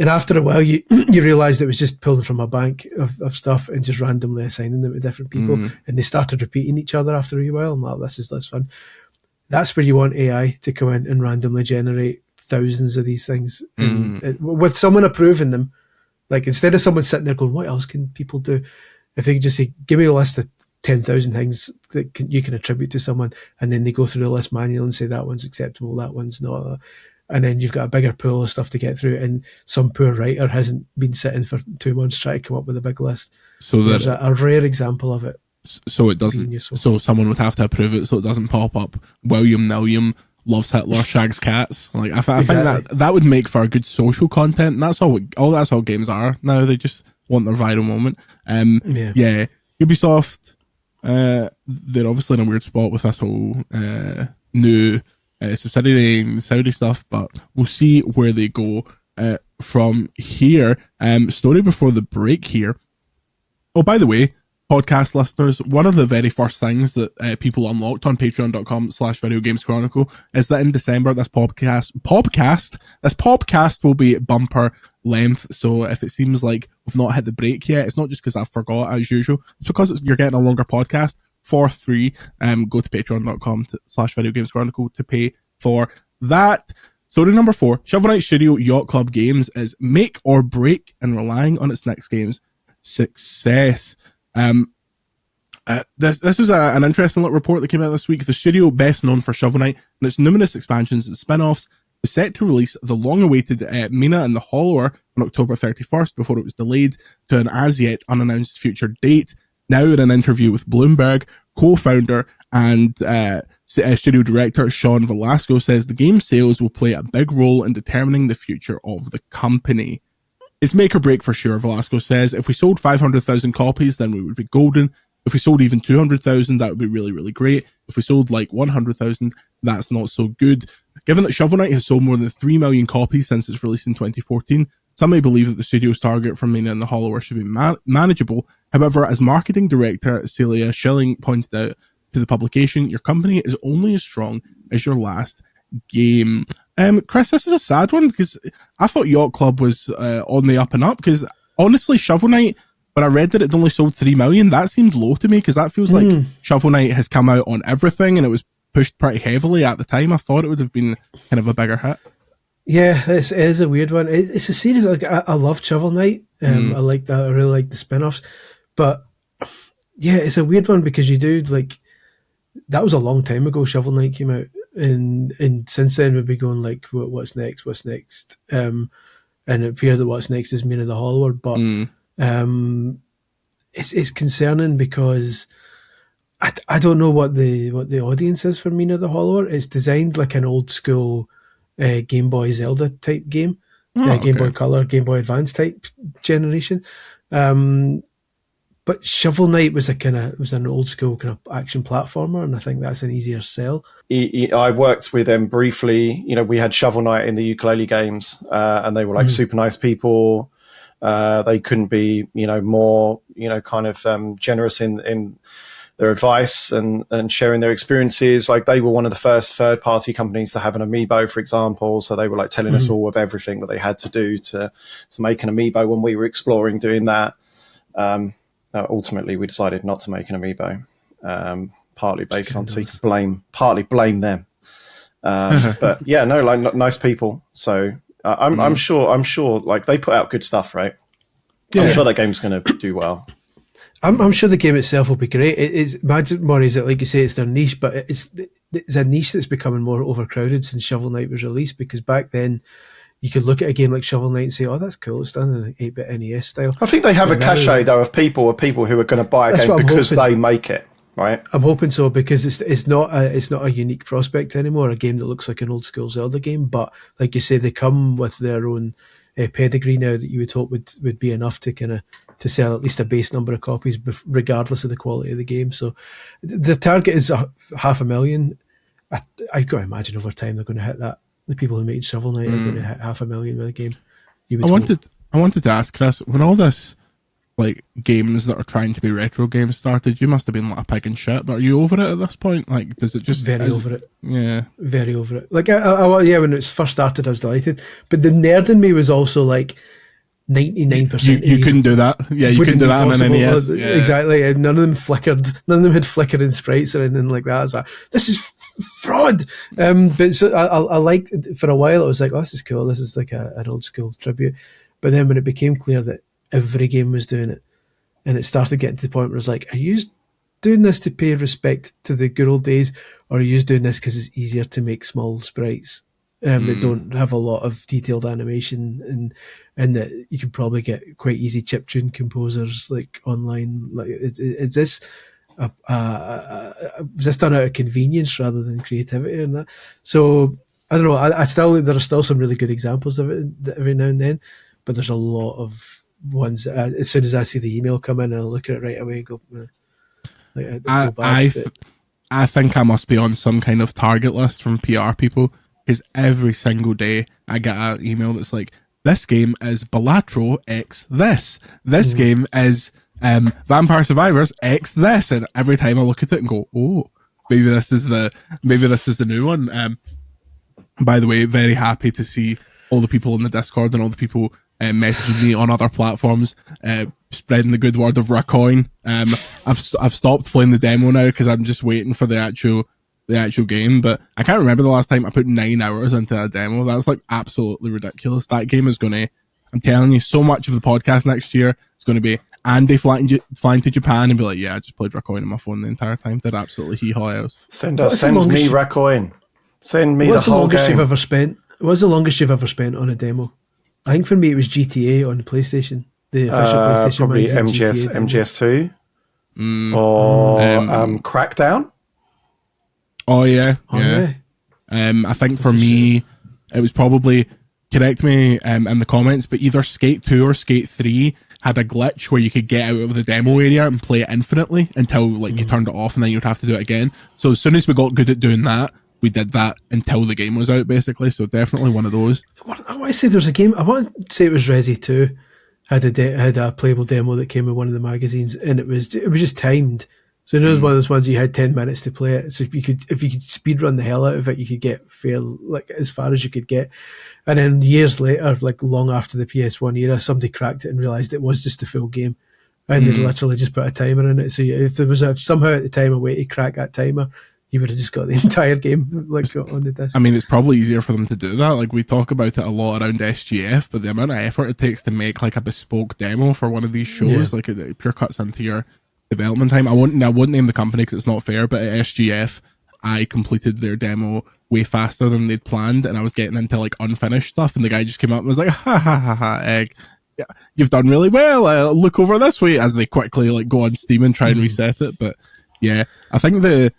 And after a while, you realised it was just pulling from a bank of stuff and just randomly assigning them to different people, and they started repeating each other after a while. I'm like, this is less fun. That's where you want AI to come in and randomly generate thousands of these things, and with someone approving them. Like, instead of someone sitting there going, what else can people do? If they could just say, give me a list of 10,000 things that you can attribute to someone, and then they go through the list manually and say that one's acceptable, that one's not. And then you've got a bigger pool of stuff to get through, and some poor writer hasn't been sitting for 2 months trying to come up with a big list. So there's a rare example of it. So it doesn't. So someone would have to approve it so it doesn't pop up. William Nilliam loves Hitler, shags cats. Like, I think that would make for a good social content, and that's all games are now. They just want their viral moment. Yeah, Ubisoft, they're obviously in a weird spot with this whole new subsidiary and Saudi stuff, but we'll see where they go from here. Story before the break here. Oh, by the way, podcast listeners, one of the very first things that people unlocked on patreon.com/Video Games Chronicle is that in December this podcast will be bumper length. So if it seems like we've not hit the break yet, it's not just because I forgot as usual. It's because you're getting a longer podcast for free. Go to patreon.com/Video Games Chronicle to pay for that. Story number 4, Shovel Knight Studio Yacht Club Games is make or break in relying on its next game's success. This was an interesting little report that came out this week. The studio, best known for Shovel Knight and its numerous expansions and spin-offs, was set to release the long-awaited Mina and the Hollower on October 31st before it was delayed to an as-yet unannounced future date. Now, in an interview with Bloomberg, co-founder and studio director Sean Velasco says the game's sales will play a big role in determining the future of the company. It's make or break for sure, Velasco says. If we sold 500,000 copies, then we would be golden. If we sold even 200,000, that would be really, really great. If we sold like 100,000, that's not so good. Given that Shovel Knight has sold more than 3 million copies since its release in 2014, some may believe that the studio's target for Mina and the Hollower should be manageable. However, as marketing director Celia Schilling pointed out to the publication, your company is only as strong as your last game. Chris, this is a sad one because I thought Yacht Club was on the up and up, because honestly, Shovel Knight, when I read that it only sold 3 million, that seemed low to me, because that feels like Shovel Knight has come out on everything and it was pushed pretty heavily at the time. I thought it would have been kind of a bigger hit. Yeah, it is a weird one. It's a series, like, I love Shovel Knight. I like that. I really like the spin-offs. But yeah, it's a weird one because you do, like, that was a long time ago Shovel Knight came out. And since then we'd be going like, what's next? And it appears that what's next is Mina the Hollower, but it's concerning because I don't know what the audience is for Mina the Hollower. It's designed like an old school Game Boy Zelda type game, Game Boy Color, Game Boy Advance type generation. But Shovel Knight was an old school kind of action platformer, and I think that's an easier sell. I worked with them briefly. You know, we had Shovel Knight in the ukulele games, and they were like super nice people. They couldn't be, more, kind of generous in their advice and sharing their experiences. Like, they were one of the first third-party companies to have an amiibo, for example. So they were like telling us all of everything that they had to do to make an amiibo when we were exploring doing that. Ultimately, we decided not to make an amiibo, partly based on seeker blame, partly blame them. But yeah, no, like nice people. So I'm sure, like, they put out good stuff, right? Yeah. I'm sure that game's going to do well. I'm sure the game itself will be great. It's Magic more is that, like you say, it's their niche, but it's a niche that's becoming more overcrowded since Shovel Knight was released. Because back then, you could look at a game like Shovel Knight and say, "Oh, that's cool. It's done in an 8-bit NES style." I think they have a cachet though of people who are going to buy a game because they make it. Right. I'm hoping so, because it's not a unique prospect anymore. A game that looks like an old school Zelda game, but like you say, they come with their own pedigree now that you would hope would be enough to kind of to sell at least a base number of copies, regardless of the quality of the game. So the target is 500,000. I've got to imagine over time they're going to hit that. The people who made Shovel Knight are going to hit 500,000 with a game. I wanted to ask Chris, when all this like games that are trying to be retro games started, you must have been like a pig in shit. But are you over it at this point? Like, does it just over it? Yeah, very over it. Like, yeah, when it first started, I was delighted. But the nerd in me was also like 99%. You couldn't do that. Yeah, you couldn't do that on an NES. Yeah. Exactly. And none of them flickered. None of them had flickering sprites or anything like that. I was like, this is fraud. But so I like, for a while, I was like, oh, this is cool. This is like an old school tribute. But then when it became clear that every game was doing it, and it started getting to the point where it was like, are you doing this to pay respect to the good old days, or are you doing this because it's easier to make small sprites that don't have a lot of detailed animation, and that you can probably get quite easy chiptune composers like online? Like, is this was this done out of convenience rather than creativity and that? So I don't know. There are still some really good examples of it every now and then, but there's a lot of ones that as soon as I see the email come in, I'll look at it right away and go, I think I must be on some kind of target list from PR people, because every single day I get an email that's like, this game is Balatro X this game is Vampire Survivors X this, and every time I look at it and go, oh, maybe this is the new one. By the way, very happy to see all the people in the Discord and all the people messaging me on other platforms, spreading the good word of Racoin. I've stopped playing the demo now because I'm just waiting for the actual game. But I can't remember the last time I put 9 hours into a demo. That's like absolutely ridiculous. That game is going to, I'm telling you, so much of the podcast next year is going to be Andy flying to Japan and be like, yeah, I just played Racoin on my phone the entire time. Did absolutely hee-haw else. Send me Racoin. Send me the whole game. What's the longest you've ever spent on a demo? I think for me it was GTA on the PlayStation, the official PlayStation. Probably MGS2 or Crackdown. Oh yeah. I think for me it was probably, correct me in the comments, but either Skate 2 or Skate 3 had a glitch where you could get out of the demo area and play it infinitely until like you turned it off, and then you'd have to do it again. So as soon as we got good at doing that, we did that until the game was out, basically. So definitely one of those. I want to say there's a game. I want to say it was Resi 2 had a playable demo that came in one of the magazines, and it was just timed. So it was one of those ones you had 10 minutes to play it. So if you could speed run the hell out of it, you could get like as far as you could get. And then years later, like long after the PS1 era, somebody cracked it and realised it was just a full game, and they'd literally just put a timer in it. So if there was somehow at the time a way to crack that timer, you would have just got the entire game like on the disc. I mean, it's probably easier for them to do that. Like, we talk about it a lot around SGF, but the amount of effort it takes to make like a bespoke demo for one of these shows, like it pure cuts into your development time. I wouldn't name the company because it's not fair, but at SGF, I completed their demo way faster than they'd planned, and I was getting into like unfinished stuff, and the guy just came up and was like, egg. Yeah, you've done really well. Look over this way, as they quickly like go on Steam and try and reset it. But yeah, I think the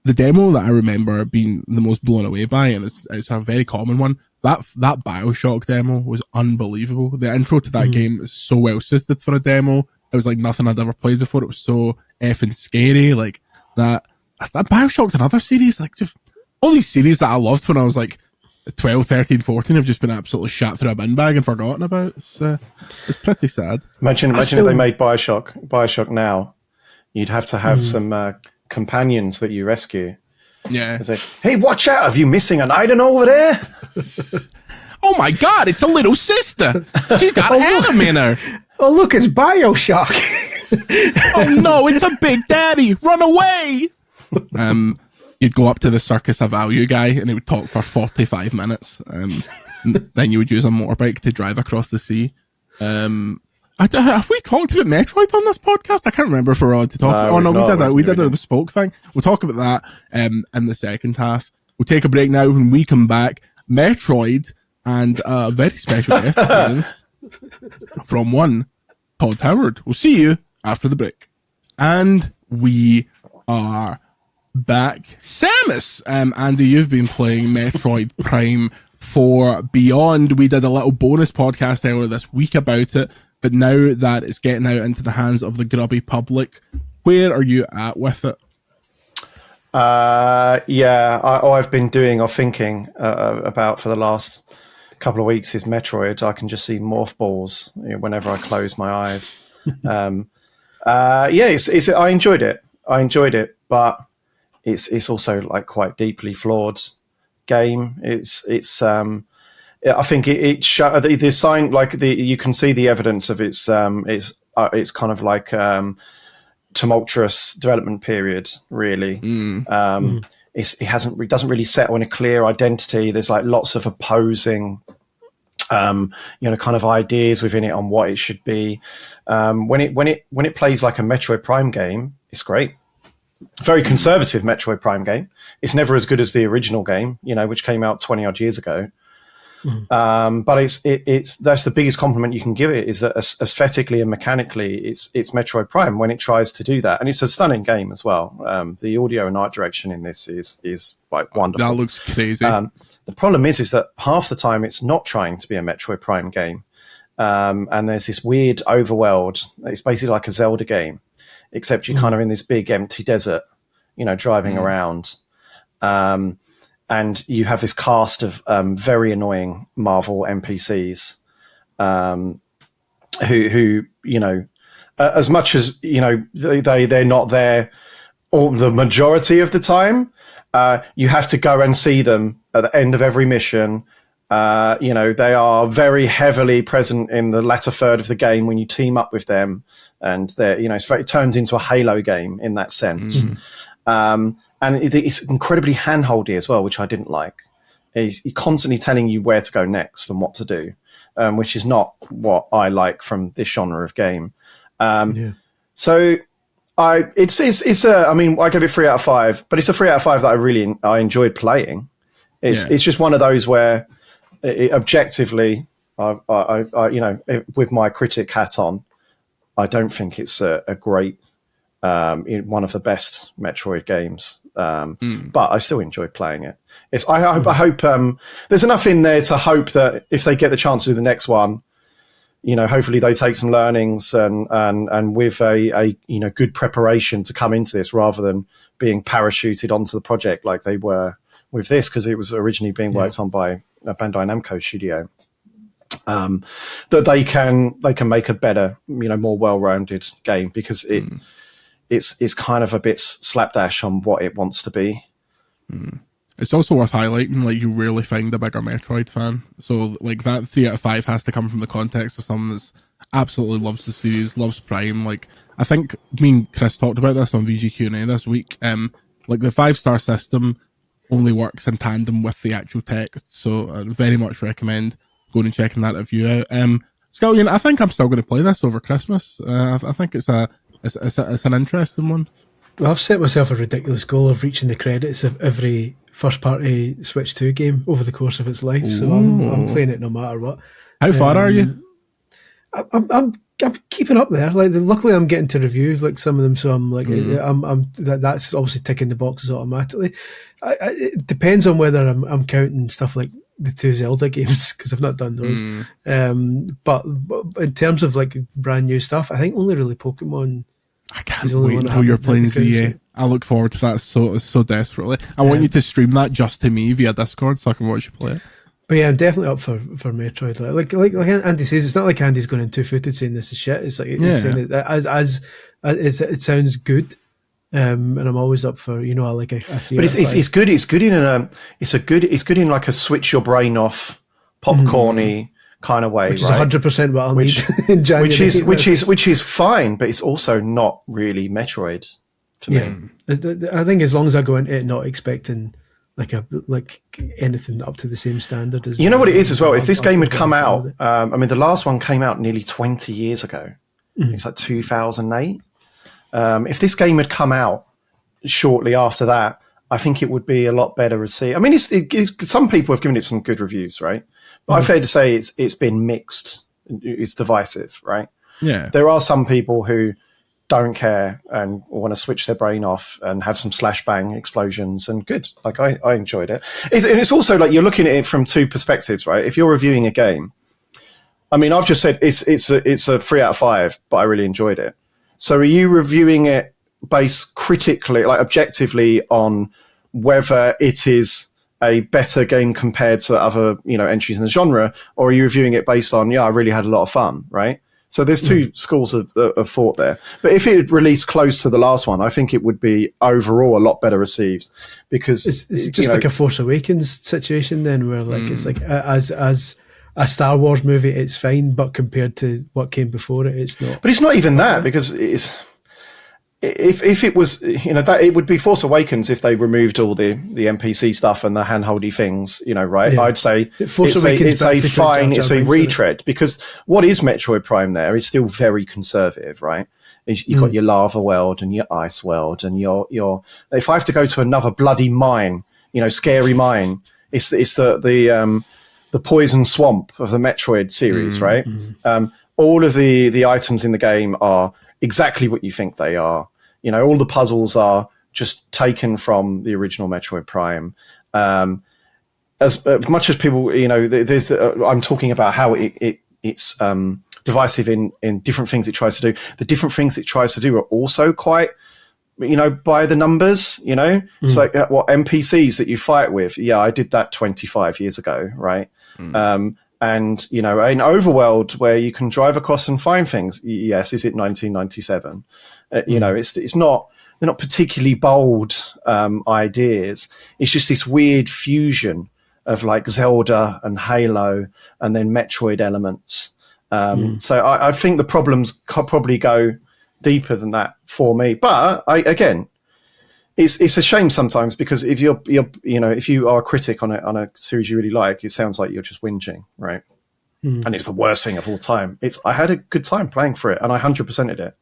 demo that I remember being the most blown away by, and it's a very common one, that BioShock demo was unbelievable. The intro to that game is so well suited for a demo. It was like nothing I'd ever played before. It was so effing scary. Like that BioShock's another series. Like, just all these series that I loved when I was like 12, 13, 14 have just been absolutely shot through a bin bag and forgotten about. It's pretty sad. Imagine if they made BioShock now. You'd have to have some companions that you rescue. Yeah. It's like, hey, watch out! Are you missing an item over there? Oh my God! It's a little sister. She's got Adam in her. Oh look, it's BioShock. Oh no, it's a Big Daddy. Run away. You'd go up to the Circus of Value guy, and he would talk for 45 minutes. Then you would use a motorbike to drive across the sea. I Have we talked about Metroid on this podcast? I can't remember if we're allowed to talk. We did a bespoke thing. We'll talk about that in the second half. We'll take a break now. When we come back, Metroid and a very special guest appearance from one Todd Howard. We'll see you after the break. And we are back. Samus, Andy, you've been playing Metroid Prime 4 Beyond. We did a little bonus podcast earlier this week about it, but now that it's getting out into the hands of the grubby public, where are you at with it? All I've been doing or thinking about for the last couple of weeks is Metroid. I can just see morph balls whenever I close my eyes. I enjoyed it, but it's also like quite deeply flawed game. I think the sign, like you can see the evidence of it's kind of like tumultuous development period, really. It doesn't really settle in a clear identity. There's like lots of opposing kind of ideas within it on what it should be. When it plays like a Metroid Prime game, it's great. Very conservative Metroid Prime game. It's never as good as the original game, which came out 20 odd years ago. But it's that's the biggest compliment you can give it, is that aesthetically and mechanically it's Metroid Prime when it tries to do that, and it's a stunning game as well. The audio and art direction in this is like wonderful. That looks crazy. The problem is that half the time it's not trying to be a Metroid Prime game, and there's this weird overworld. It's basically like a Zelda game, except you're kind of in this big empty desert, driving around. And you have this cast of very annoying Marvel NPCs who as much as, they're not there all the majority of the time, you have to go and see them at the end of every mission. They are very heavily present in the latter third of the game when you team up with them. And they're, it turns into a Halo game in that sense. And it's incredibly hand-holdy as well, which I didn't like. He's constantly telling you where to go next and what to do, which is not what I like from this genre of game. So I give it 3 out of 5, but it's a 3 out of 5 that I enjoyed playing. It's just one of those where objectively, with my critic hat on, I don't think it's a great, one of the best Metroid games. But I still enjoy playing it. I hope there's enough in there to hope that if they get the chance to do the next one, hopefully they take some learnings and with a good preparation to come into this, rather than being parachuted onto the project like they were with this, because it was originally being worked on by a Bandai Namco studio. That they can make a better, more well-rounded game, because it's kind of a bit slapdash on what it wants to be. It's also worth highlighting, like, you rarely find a bigger Metroid fan. So, like, that 3 out of 5 has to come from the context of someone that's absolutely loves the series, loves Prime. Like, I think me and Chris talked about this on VG Q&A this week. Like, the 5-star system only works in tandem with the actual text. So, I very much recommend going and checking that review out. Scullion, I think I'm still going to play this over Christmas. I think it's an interesting one. Well, I've set myself a ridiculous goal of reaching the credits of every first-party Switch 2 game over the course of its life. So I'm playing it no matter what. How far are you? I'm keeping up there. Like, luckily, I'm getting to review like some of them, so I'm like, that's obviously ticking the boxes automatically. It depends on whether I'm counting stuff like the 2 Zelda games, because I've not done those. But in terms of like brand new stuff, I think only really Pokemon. I can't wait until you're playing ZA. I look forward to that so desperately. I want you to stream that just to me via Discord so I can watch you play it. But yeah, I'm definitely up for Metroid. Like Andy says, it's not like Andy's going in two-footed saying this is shit. It's like he's saying it as it sounds good. And I'm always up for, I like a 3. But it's good. It's good in like a switch your brain off, popcorny kind of way, which is 100% what I'll need in January. Which is fine, but it's also not really Metroid to me. I think as long as I go into it not expecting like anything up to the same standard as. You know what it is as well. If this game had come out, I mean, the last one came out nearly 20 years ago. It's like 2008. If this game had come out shortly after that, I think it would be a lot better received. I mean, it's some people have given it some good reviews, right? But I'm fair to say it's been mixed. It's divisive, right? Yeah. There are some people who don't care and want to switch their brain off and have some slash bang explosions and good. Like I enjoyed it. And it's also like you're looking at it from two perspectives, right? If you're reviewing a game, I mean, I've just said it's a 3 out of 5, but I really enjoyed it. So are you reviewing it based critically, like objectively, on whether it is a better game compared to other, entries in the genre, or are you reviewing it based on, I really had a lot of fun, right? So there's two schools of thought there. But if it had released close to the last one, I think it would be overall a lot better received because it's just like a Force Awakens situation then, where like it's like as a Star Wars movie, it's fine, but compared to what came before it, it's not. But it's not even that because if it was, that it would be Force Awakens if they removed all the NPC stuff and the handholdy things, right? Yeah. I'd say it's a retread because what is Metroid Prime there is still very conservative, right? You've got your lava world and your ice world and your. If I have to go to another bloody mine, scary mine, it's the poison swamp of the Metroid series, right? All of the items in the game are exactly what you think they are. All the puzzles are just taken from the original Metroid Prime. As much as people, I'm talking about how it's divisive in different things it tries to do. The different things it tries to do are also quite, by the numbers, It's like what NPCs that you fight with. Yeah, I did that 25 years ago, right? And, in Overworld where you can drive across and find things. Yes. Is it 1997? It's not, they're not particularly bold, ideas. It's just this weird fusion of like Zelda and Halo and then Metroid elements. So I think the problems could probably go deeper than that for me. But it's a shame sometimes because if if you are a critic on a series you really like, it sounds like you're just whinging, right? And it's the worst thing of all time. I had a good time playing for it, and I 100%ed it.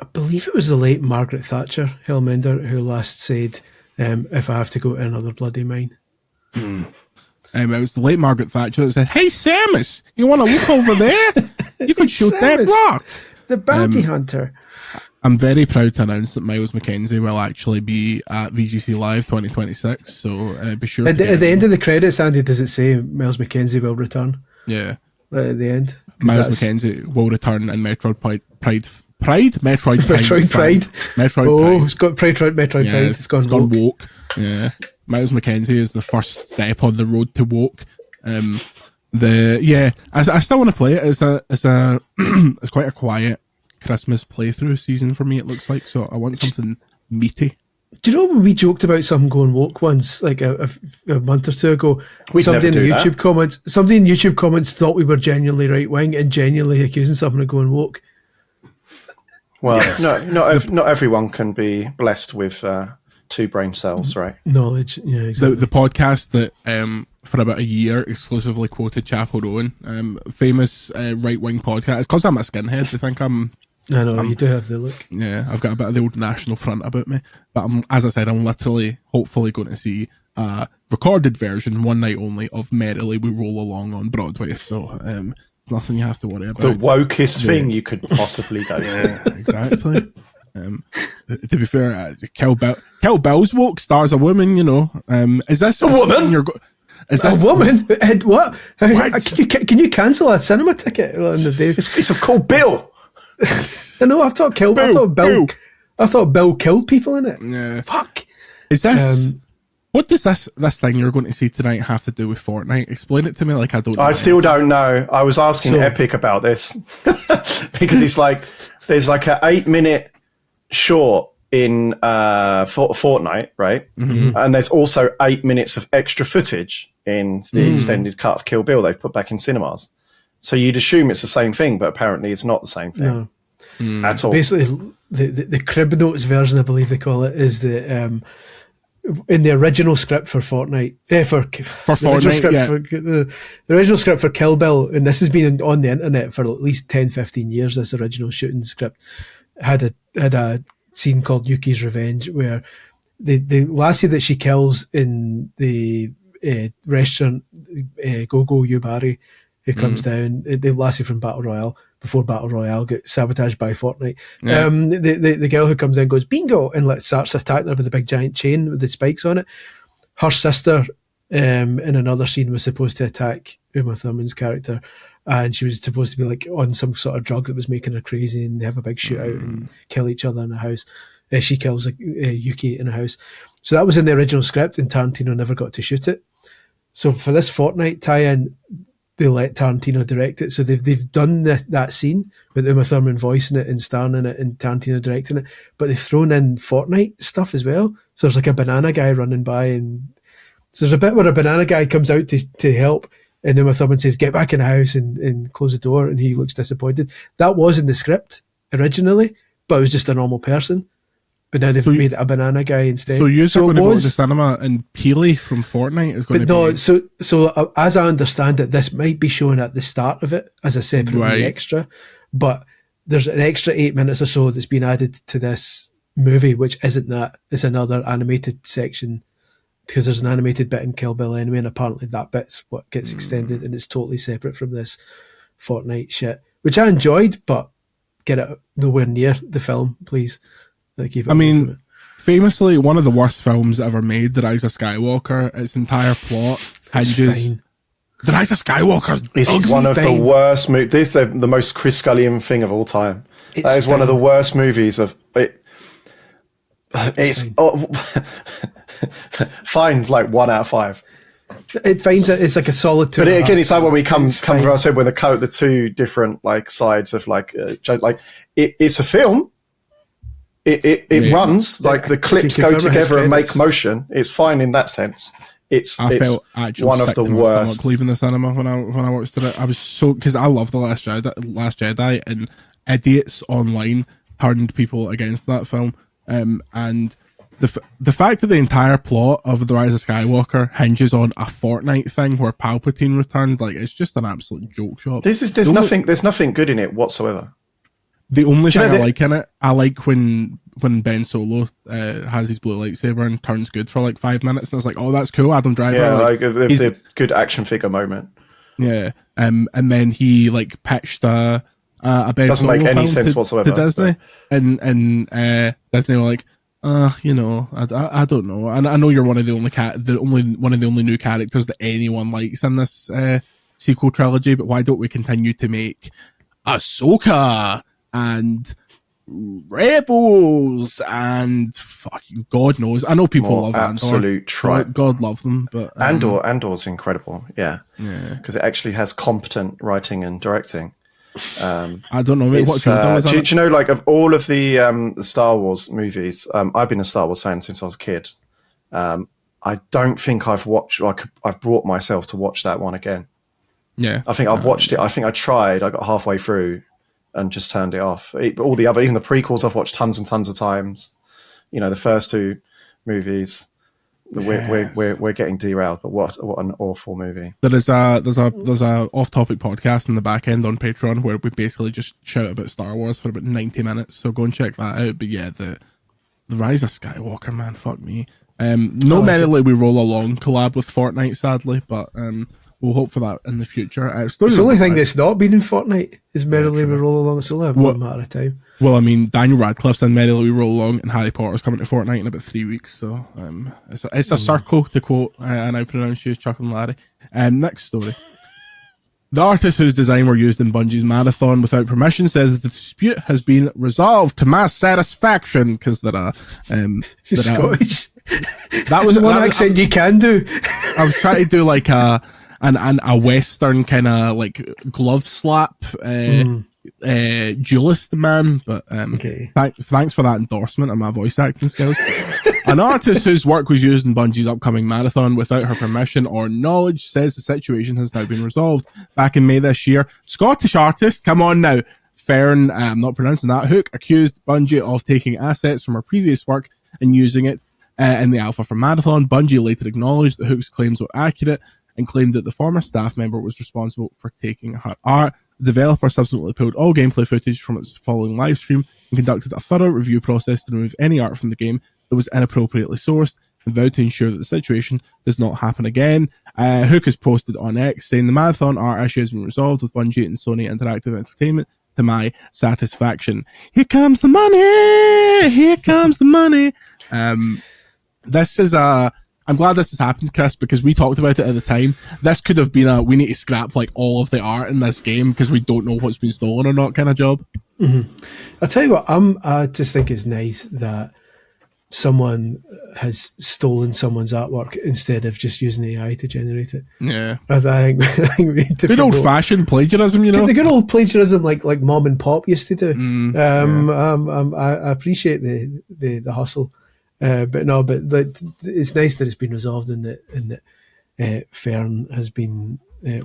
I believe it was the late Margaret Thatcher, Hellmender, who last said, "If I have to go to another bloody mine." It was the late Margaret Thatcher that said, "Hey, Samus, you want to look over there? You can shoot that rock." The bounty hunter. I'm very proud to announce that Miles McKenzie will actually be at VGC Live 2026. So be sure. At the end of the credits, Andy, does it say Miles McKenzie will return? Yeah. Right at the end, Miles McKenzie will return in Metroid Pride. Metroid Pride. Oh, it's got Metroid Pride. It's gone woke. Yeah. Miles McKenzie is the first step on the road to woke. I still want to play it. It's quite a quiet Christmas playthrough season for me, it looks like, so I want something meaty. Do you know when we joked about something going woke once, like a month or two ago? Somebody in YouTube comments thought we were genuinely right wing and genuinely accusing someone of going woke. Well, not everyone can be blessed with 2 brain cells, right? Knowledge, yeah, exactly. The podcast that for about a year exclusively quoted Chapel Rowan, famous right wing podcast. It's because I'm a skinhead. They think I'm. I know, you do have the look. Yeah, I've got a bit of the old National Front about me. But as I said, I'm literally, hopefully going to see a recorded version, one night only, of Merrily We Roll Along on Broadway. So it's nothing you have to worry about. The wokest thing you could possibly go to. Yeah, exactly. To be fair, Kill Bill's woke, stars a woman, Is this a woman? Is this a woman? What? Can you cancel a cinema ticket on the day? It's called Bill. I know. I thought Bill killed people in it. Yeah. Fuck. Is this? What does this thing you're going to see tonight have to do with Fortnite? Explain it to me. Like I don't know. I still don't know. I was asking Epic about this because it's like there's like an 8-minute short in Fortnite, right? Mm-hmm. And there's also 8 minutes of extra footage in the extended cut of Kill Bill they've put back in cinemas. So you'd assume it's the same thing, but apparently it's not the same thing at all. Basically, the Crib Notes version, I believe they call it, is that in the original script for Fortnite, for Fortnite, the original script for Kill Bill, and this has been on the internet for at least 10-15 years, this original shooting script, had a scene called Yuki's Revenge, where the lassie that she kills in the restaurant, Go-Go Yubari, who comes down, the lassie from Battle Royale, before Battle Royale got sabotaged by Fortnite. Yeah. The girl who comes in goes, bingo, and starts attacking her with a big giant chain with the spikes on it. Her sister, in another scene, was supposed to attack Uma Thurman's character, and she was supposed to be like on some sort of drug that was making her crazy, and they have a big shootout and kill each other in a house. She kills Yuki in a house. So that was in the original script, and Tarantino never got to shoot it. So for this Fortnite tie-in, they let Tarantino direct it. So they've done that scene with Uma Thurman voicing it and starring in it and Tarantino directing it, but they've thrown in Fortnite stuff as well. So there's like a banana guy running by, and so there's a bit where a banana guy comes out to help, and Uma Thurman says, get back in the house and close the door, and he looks disappointed. That was in the script originally, but it was just a normal person. But now they've made it a banana guy instead. So you're going to go to the cinema and Peely from Fortnite is going to be... So as I understand it, this might be shown at the start of it as a separate extra, but there's an extra 8 minutes or so that's been added to this movie, which isn't that. It's another animated section, because there's an animated bit in Kill Bill anyway, and apparently that bit's what gets extended, and it's totally separate from this Fortnite shit, which I enjoyed, but get it nowhere near the film, please. I mean, famously, one of the worst films ever made, The Rise of Skywalker, its entire plot hinges... The Rise of Skywalker is one of the worst movies. This is the most Chris Scullion thing of all time. That is one of the worst movies of... It's finds like 1 out of 5. It finds it. It's like a solid 2. But again, it's like when we come to ourselves with the two different like sides of it's a film. It runs, like the clips go together and make motion. It's fine in that sense. I felt one of the worst. Leaving the cinema when I watched it. I was so, because I love The Last Jedi, and idiots online turned people against that film. And the fact that the entire plot of The Rise of Skywalker hinges on a Fortnite thing where Palpatine returned, like, it's just an absolute joke shop. There's nothing good in it whatsoever. The only thing I like in it, I like when Ben Solo has his blue lightsaber and turns good for like 5 minutes, and it's like, oh, that's cool, Adam Driver. Yeah, like the good action figure moment. Yeah, and then he like pitched a Ben doesn't Solo make any sense to whatsoever. To Disney, and Disney were like, I don't know. And I know you're one of the only new characters that anyone likes in this sequel trilogy, but why don't we continue to make Ahsoka and Rebels and fucking God knows. I know people love absolute Andor. God love them, but Andor's incredible. Yeah, because it actually has competent writing and directing. I don't know. What do you know? Like, of all of the Star Wars movies, I've been a Star Wars fan since I was a kid. I don't think I've brought myself to watch that one again. Yeah, I think I've watched it. I think I tried. I got halfway through and just turned it off. All the other, even the prequels, I've watched tons and tons of times. You know, the first two movies. We're getting derailed, but what an awful movie. There's a off-topic podcast in the back end on Patreon where we basically just shout about Star Wars for about 90 minutes. So go and check that out. But yeah, the Rise of Skywalker, man, fuck me. No Merrily We Roll Along collab with Fortnite, sadly, but we'll hope for that in the future. It's the only thing that's not been in Fortnite is Merrily We Roll Along. It's only a matter of time. Well, I mean, Daniel Radcliffe's in Merrily We Roll Along, and Harry Potter's coming to Fortnite in about 3 weeks. So it's a circle, to quote, and I pronounce you Chuck and Larry. Next story. The artist whose design were used in Bungie's marathon without permission says the dispute has been resolved to mass satisfaction, because she's Scottish. That was one accent you can do. I was trying to do like a Western kind of like glove slap duelist man, but thanks for that endorsement of my voice acting skills. An artist whose work was used in Bungie's upcoming marathon without her permission or knowledge says the situation has now been resolved. Back in May this year, Scottish artist, come on now, Fern, I'm not pronouncing that, Hook, accused Bungie of taking assets from her previous work and using it In the alpha for Marathon, Bungie later acknowledged that Hook's claims were accurate and claimed that the former staff member was responsible for taking her art. The developer subsequently pulled all gameplay footage from its following live stream and conducted a thorough review process to remove any art from the game that was inappropriately sourced and vowed to ensure that the situation does not happen again. Hook has posted on X saying the Marathon art issue has been resolved with Bungie and Sony Interactive Entertainment to my satisfaction. Here comes the money! Here comes the money! I'm glad this has happened, Chris, because we talked about it at the time. This could have been we need to scrap like all of the art in this game because we don't know what's been stolen or not kind of job. Mm-hmm. I'll tell you what, I just think it's nice that someone has stolen someone's artwork instead of just using AI to generate it. Yeah. I think we need to good old-fashioned plagiarism, you know? The good old plagiarism like Mom and Pop used to do. I appreciate the hustle. But it's nice that it's been resolved and that Fern has been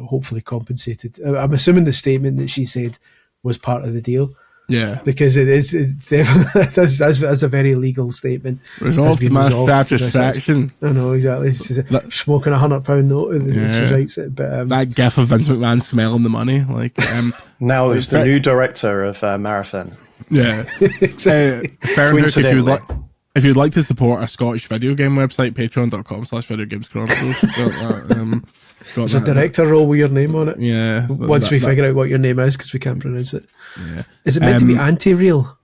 hopefully compensated. I'm assuming the statement that she said was part of the deal. Yeah, because it's definitely that's a very legal statement. Resolved to my satisfaction. I know exactly. Smoking £100 note. She writes it, but that gif of Vince McMahon smelling the money, like now he's the new director of Marathon. Yeah, exactly. Fern Hook, if you'd like to support a Scottish video game website, patreon.com/videogameschronicles. There's a director role with your name on it. Yeah. Once we figure out what your name is, because we can't pronounce it. Yeah. Is it meant to be anti-real?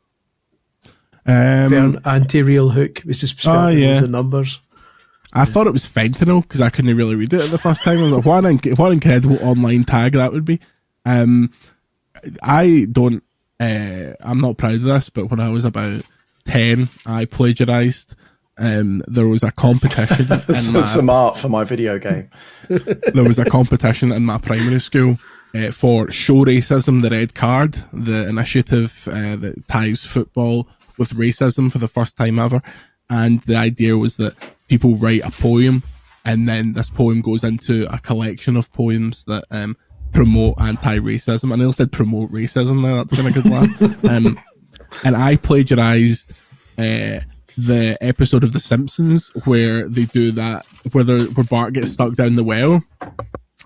Anti-real Hook. It's just spelled with the numbers. I thought it was fentanyl because I couldn't really read it the first time. I was like, what an incredible online tag that would be. I'm not proud of this, but when I was about 10, I plagiarized. There was a competition. Some art for my video game. There was a competition in my primary school for Show Racism, the Red Card, the initiative that ties football with racism for the first time ever. And the idea was that people write a poem, and then this poem goes into a collection of poems that promote anti-racism. I nearly said promote racism there. That's been a good laugh. And I plagiarized the episode of The Simpsons where they do that, where Bart gets stuck down the well,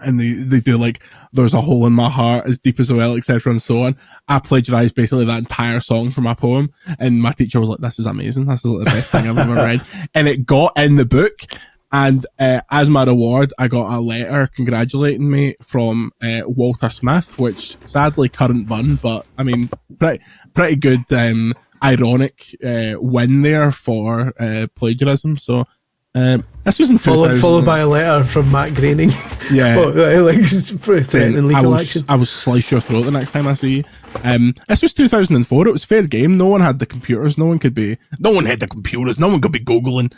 and they do like, there's a hole in my heart as deep as a well, etc. and so on. I plagiarized basically that entire song from my poem, and my teacher was like, this is amazing. This is like the best thing I've ever read. And it got in the book. And as my reward, I got a letter congratulating me from Walter Smith, which sadly current bun, but I mean, pretty good, ironic win there for plagiarism. So this was in followed by a letter from Matt Groening. Yeah, threatening legal action. I will slice your throat the next time I see you. This was 2004. It was fair game. No one had the computers. No one had the computers. No one could be Googling.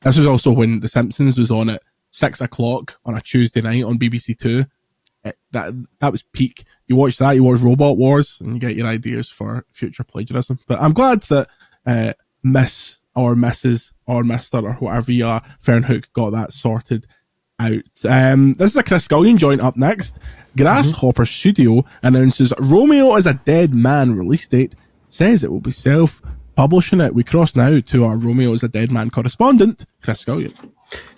This was also when The Simpsons was on at 6 o'clock on a Tuesday night on BBC Two. That was peak. You watch that, you watch Robot Wars, and you get your ideas for future plagiarism. But I'm glad that Miss or Mrs. or Mr. or whatever you are, Fern Hook, got that sorted out. This is a Chris Scullion joint up next. Grasshopper Studio announces Romeo is a Dead Man release date, says it will be self-publishing it. We cross now to our Romeo is a Dead Man correspondent, Chris Scullion.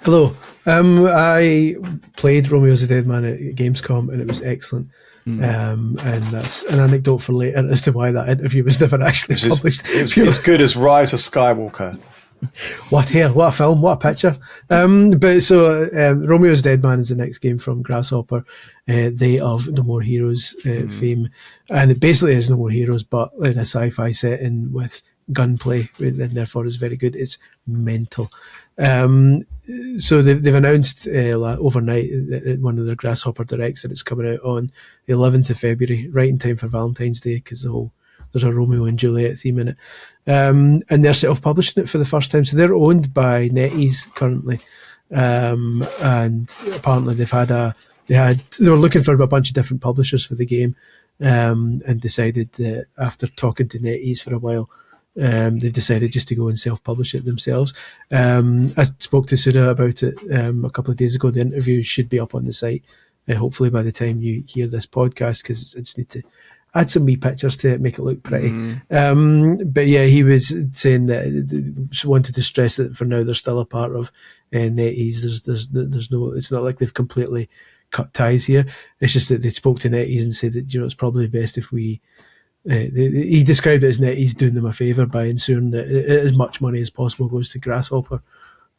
Hello. I played Romeo is a Dead Man at Gamescom, and it was excellent. And that's an anecdote for later as to why that interview was never actually published. It's as good as Rise of Skywalker. What a film, what a picture. But so Romeo's Dead Man is the next game from Grasshopper. They of No More Heroes fame. And it basically is No More Heroes, but in a sci-fi setting with gunplay, and therefore is very good. It's mental. So they've announced overnight at one of their Grasshopper Directs that it's coming out on the 11th of February, right in time for Valentine's Day, because there's a Romeo and Juliet theme in it. And they're self-publishing it for the first time. So they're owned by NetEase currently. And apparently they were looking for a bunch of different publishers for the game, and decided that after talking to NetEase for a while, they've decided just to go and self-publish it themselves. I spoke to Sura about it a couple of days ago. The interview should be up on the site, hopefully by the time you hear this podcast, because I just need to add some wee pictures to it, make it look pretty. But yeah, he was saying that she wanted to stress that for now they're still a part of NetEase. There's no, it's not like they've completely cut ties here. It's just that they spoke to NetEase and said that, it's probably best if we. He described it as NetEase doing them a favour by ensuring that as much money as possible goes to Grasshopper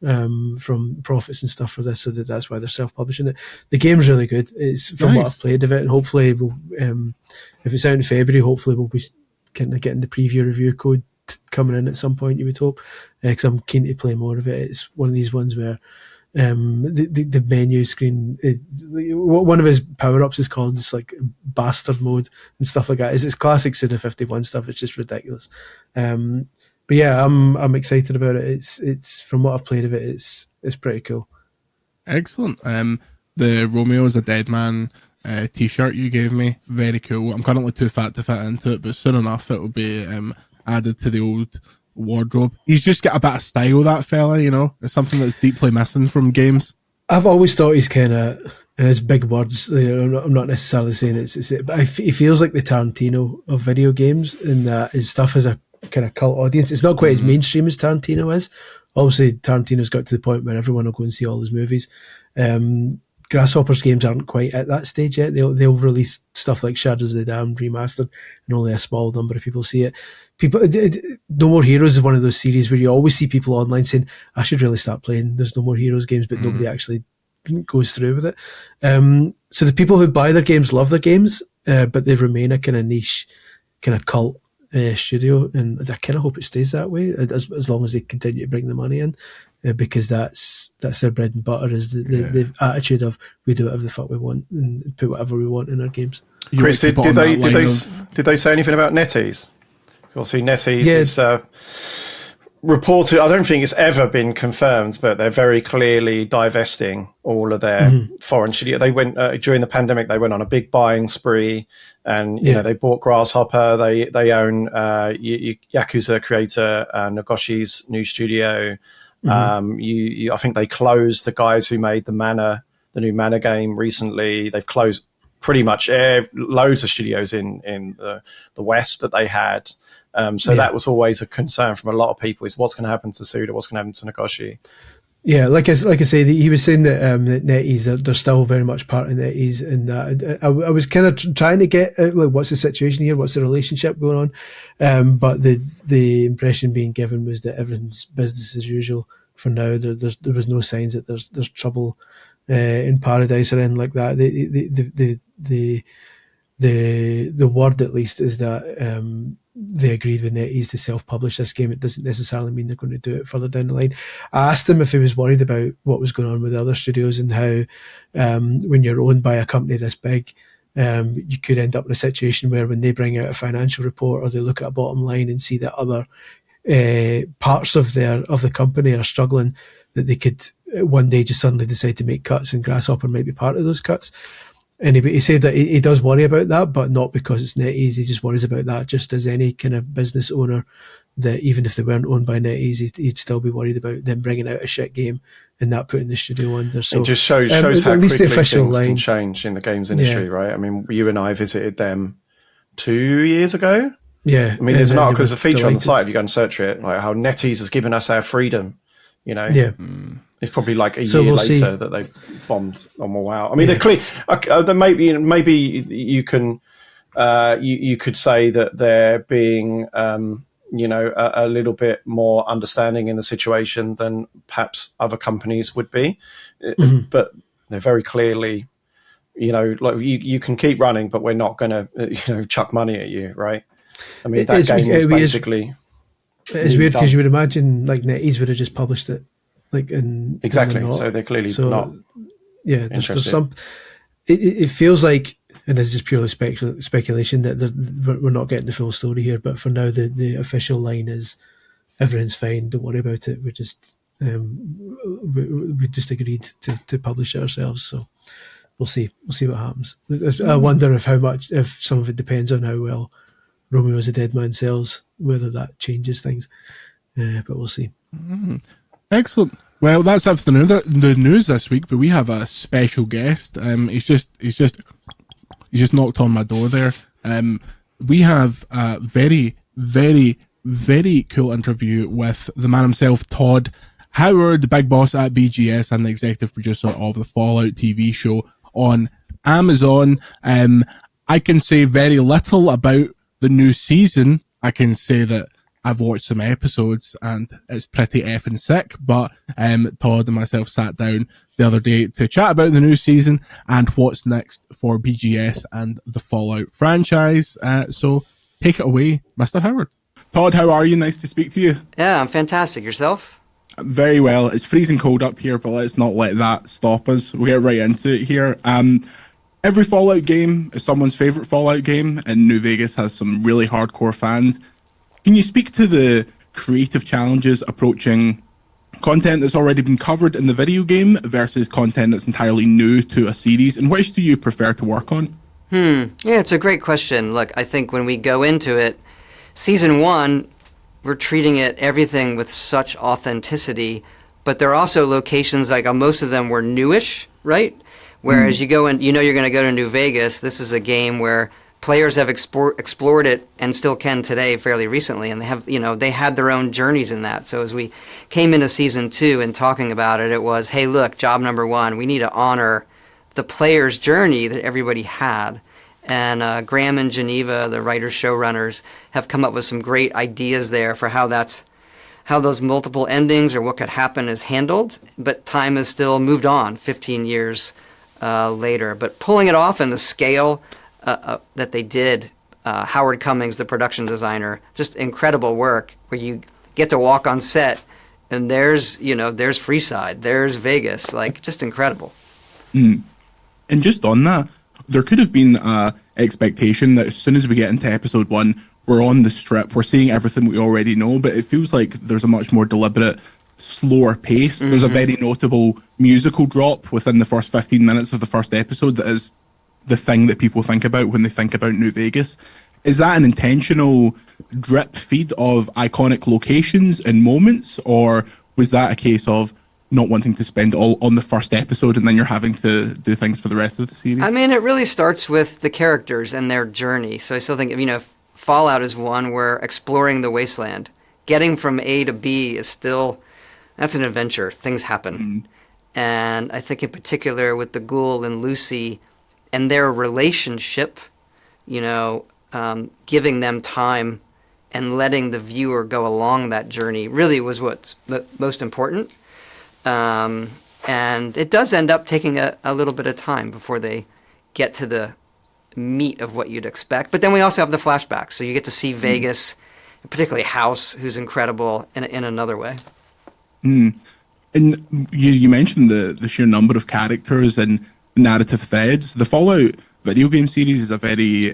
from profits and stuff for this, so that's why they're self-publishing it. The game's really good. It's from what I've played of it, and hopefully we'll, if it's out in February, hopefully we'll be kind of getting the preview review code coming in at some point, you would hope, because I'm keen to play more of it. It's one of these ones where the menu screen, one of his power-ups is called just like bastard mode and stuff like that. It's classic Suda 51 stuff. It's just ridiculous. But yeah, I'm excited about it. It's from what I've played of it, it's pretty cool. Excellent. The Romeo's a Dead Man t-shirt you gave me, very cool. I'm currently too fat to fit into it, but soon enough it will be added to the old wardrobe. He's just got a bit of style, that fella, It's something that's deeply missing from games. I've always thought he's kind of, and it's big words, I'm not necessarily saying it's but he feels like the Tarantino of video games, in that his stuff has a kind of cult audience. It's not quite as mainstream as Tarantino is. Obviously, Tarantino's got to the point where everyone will go and see all his movies. Grasshopper's games aren't quite at that stage yet. They'll release stuff like Shadows of the Damned remastered, and only a small number of people see it. No More Heroes is one of those series where you always see people online saying, I should really start playing There's No More Heroes games, but nobody actually goes through with it. So the people who buy their games love their games, but they remain a kind of niche, kind of cult studio, and I kind of hope it stays that way as long as they continue to bring the money in, because that's their bread and butter, is the attitude of we do whatever the fuck we want and put whatever we want in our games. Chris, did they say anything about NetEase? Obviously, NetEase is reported. I don't think it's ever been confirmed, but they're very clearly divesting all of their foreign studio. They went during the pandemic. They went on a big buying spree, and they bought Grasshopper. They own Yakuza creator Nagoshi's new studio. I think they closed the guys who made the new Mana game recently. They've closed pretty much loads of studios in the West that they had. That was always a concern from a lot of people, is what's going to happen to Suda, what's going to happen to Nagoshi. Yeah, like I say, he was saying that NetEase, they're still very much part of NetEase, and that I was kind of trying to get like, what's the situation here, what's the relationship going on, but the impression being given was that everything's business as usual for now. There was no signs that there's trouble in Paradise or anything like that. The word, at least, is that they agreed with NetEase to self-publish this game. It doesn't necessarily mean they're going to do it further down the line. I asked him if he was worried about what was going on with the other studios, and how when you're owned by a company this big, you could end up in a situation where when they bring out a financial report or they look at a bottom line and see that other parts of the company are struggling, that they could one day just suddenly decide to make cuts, and Grasshopper might be part of those cuts. And he said that he does worry about that, but not because it's NetEase. He just worries about that just as any kind of business owner, that even if they weren't owned by NetEase, he'd still be worried about them bringing out a shit game and that putting the studio under. So it just shows how quickly things can change in the games industry, right? I mean, you and I visited them 2 years ago. Yeah. I mean, there's an article, there's a feature on the site, if you go and search it, like how NetEase has given us our freedom, Yeah. It's probably like a year later that they bombed on WoW. I mean, they're clear. Maybe you can you could say that they're being a little bit more understanding in the situation than perhaps other companies would be, but they're very clearly, like you can keep running, but we're not going to chuck money at you, right? I mean, that game is basically. It's weird because you would imagine like NetEase would have just published it. Exactly. So they're clearly not. Yeah, there's some. It feels like, and this is purely speculation, that we're not getting the full story here. But for now, the official line is everything's fine. Don't worry about it. We just agreed to publish it ourselves. So we'll see. We'll see what happens. I wonder if some of it depends on how well Romeo's a Dead Man sells, whether that changes things. But we'll see. Excellent. Well, that's it for the news this week, but we have a special guest. He's just knocked on my door there. we have a very, very, very cool interview with the man himself, Todd Howard, the big boss at BGS and the executive producer of the Fallout TV show on Amazon. I can say very little about the new season. I can say that I've watched some episodes and it's pretty effing sick, but Todd and myself sat down the other day to chat about the new season and what's next for BGS and the Fallout franchise. So take it away, Mr. Howard. Todd, how are you? Nice to speak to you. Yeah, I'm fantastic. Yourself? Very well. It's freezing cold up here, but let's not let that stop us. We'll get right into it here. Every Fallout game is someone's favorite Fallout game, and New Vegas has some really hardcore fans. Can you speak to the creative challenges approaching content that's already been covered in the video game versus content that's entirely new to a series, and which do you prefer to work on? Yeah, it's a great question. Look, I think when we go into it, Season 1, we're treating it everything with such authenticity, but there are also locations, like most of them were newish, right? Whereas you go in, you know you're going to go to New Vegas. This is a game where players have explored it and still can today fairly recently, and they had their own journeys in that. So as we came into Season 2 and talking about it, it was, hey, look, job number 1, we need to honor the player's journey that everybody had. And Graham and Geneva, the writers, showrunners, have come up with some great ideas there for how those multiple endings or what could happen is handled, but time has still moved on 15 years later. But pulling it off in the scale that they did, Howard Cummings, the production designer, just incredible work where you get to walk on set and there's Freeside, there's Vegas, like just incredible. And just on that, there could have been an expectation that as soon as we get into episode 1, we're on the strip, we're seeing everything we already know, but it feels like there's a much more deliberate, slower pace. There's a very notable musical drop within the first 15 minutes of the first episode that is the thing that people think about when they think about New Vegas. Is that an intentional drip feed of iconic locations and moments, or was that a case of not wanting to spend all on the first episode and then you're having to do things for the rest of the series? I mean, it really starts with the characters and their journey. So I still think, Fallout is one where exploring the wasteland, getting from A to B is still, that's an adventure. Things happen. And I think in particular with the Ghoul and Lucy and their relationship, giving them time and letting the viewer go along that journey really was what's most important. And it does end up taking a little bit of time before they get to the meat of what you'd expect. But then we also have the flashbacks, so you get to see Vegas, particularly House, who's incredible in another way. And you mentioned the sheer number of characters and narrative threads. The Fallout video game series is a very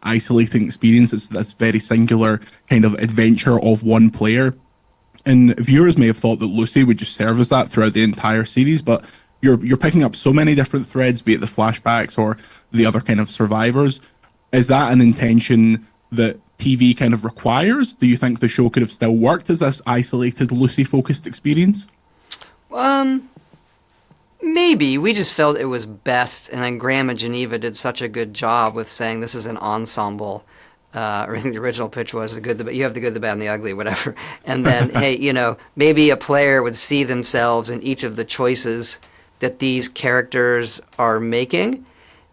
isolating experience. It's this very singular kind of adventure of one player. And viewers may have thought that Lucy would just serve as that throughout the entire series, but you're picking up so many different threads, be it the flashbacks or the other kind of survivors. Is that an intention that TV kind of requires? Do you think the show could have still worked as this isolated Lucy-focused experience? Maybe. We just felt it was best, and then Graham and Geneva did such a good job with saying this is an ensemble. I think the original pitch was you have the good, the bad, and the ugly, whatever. And then, hey, maybe a player would see themselves in each of the choices that these characters are making.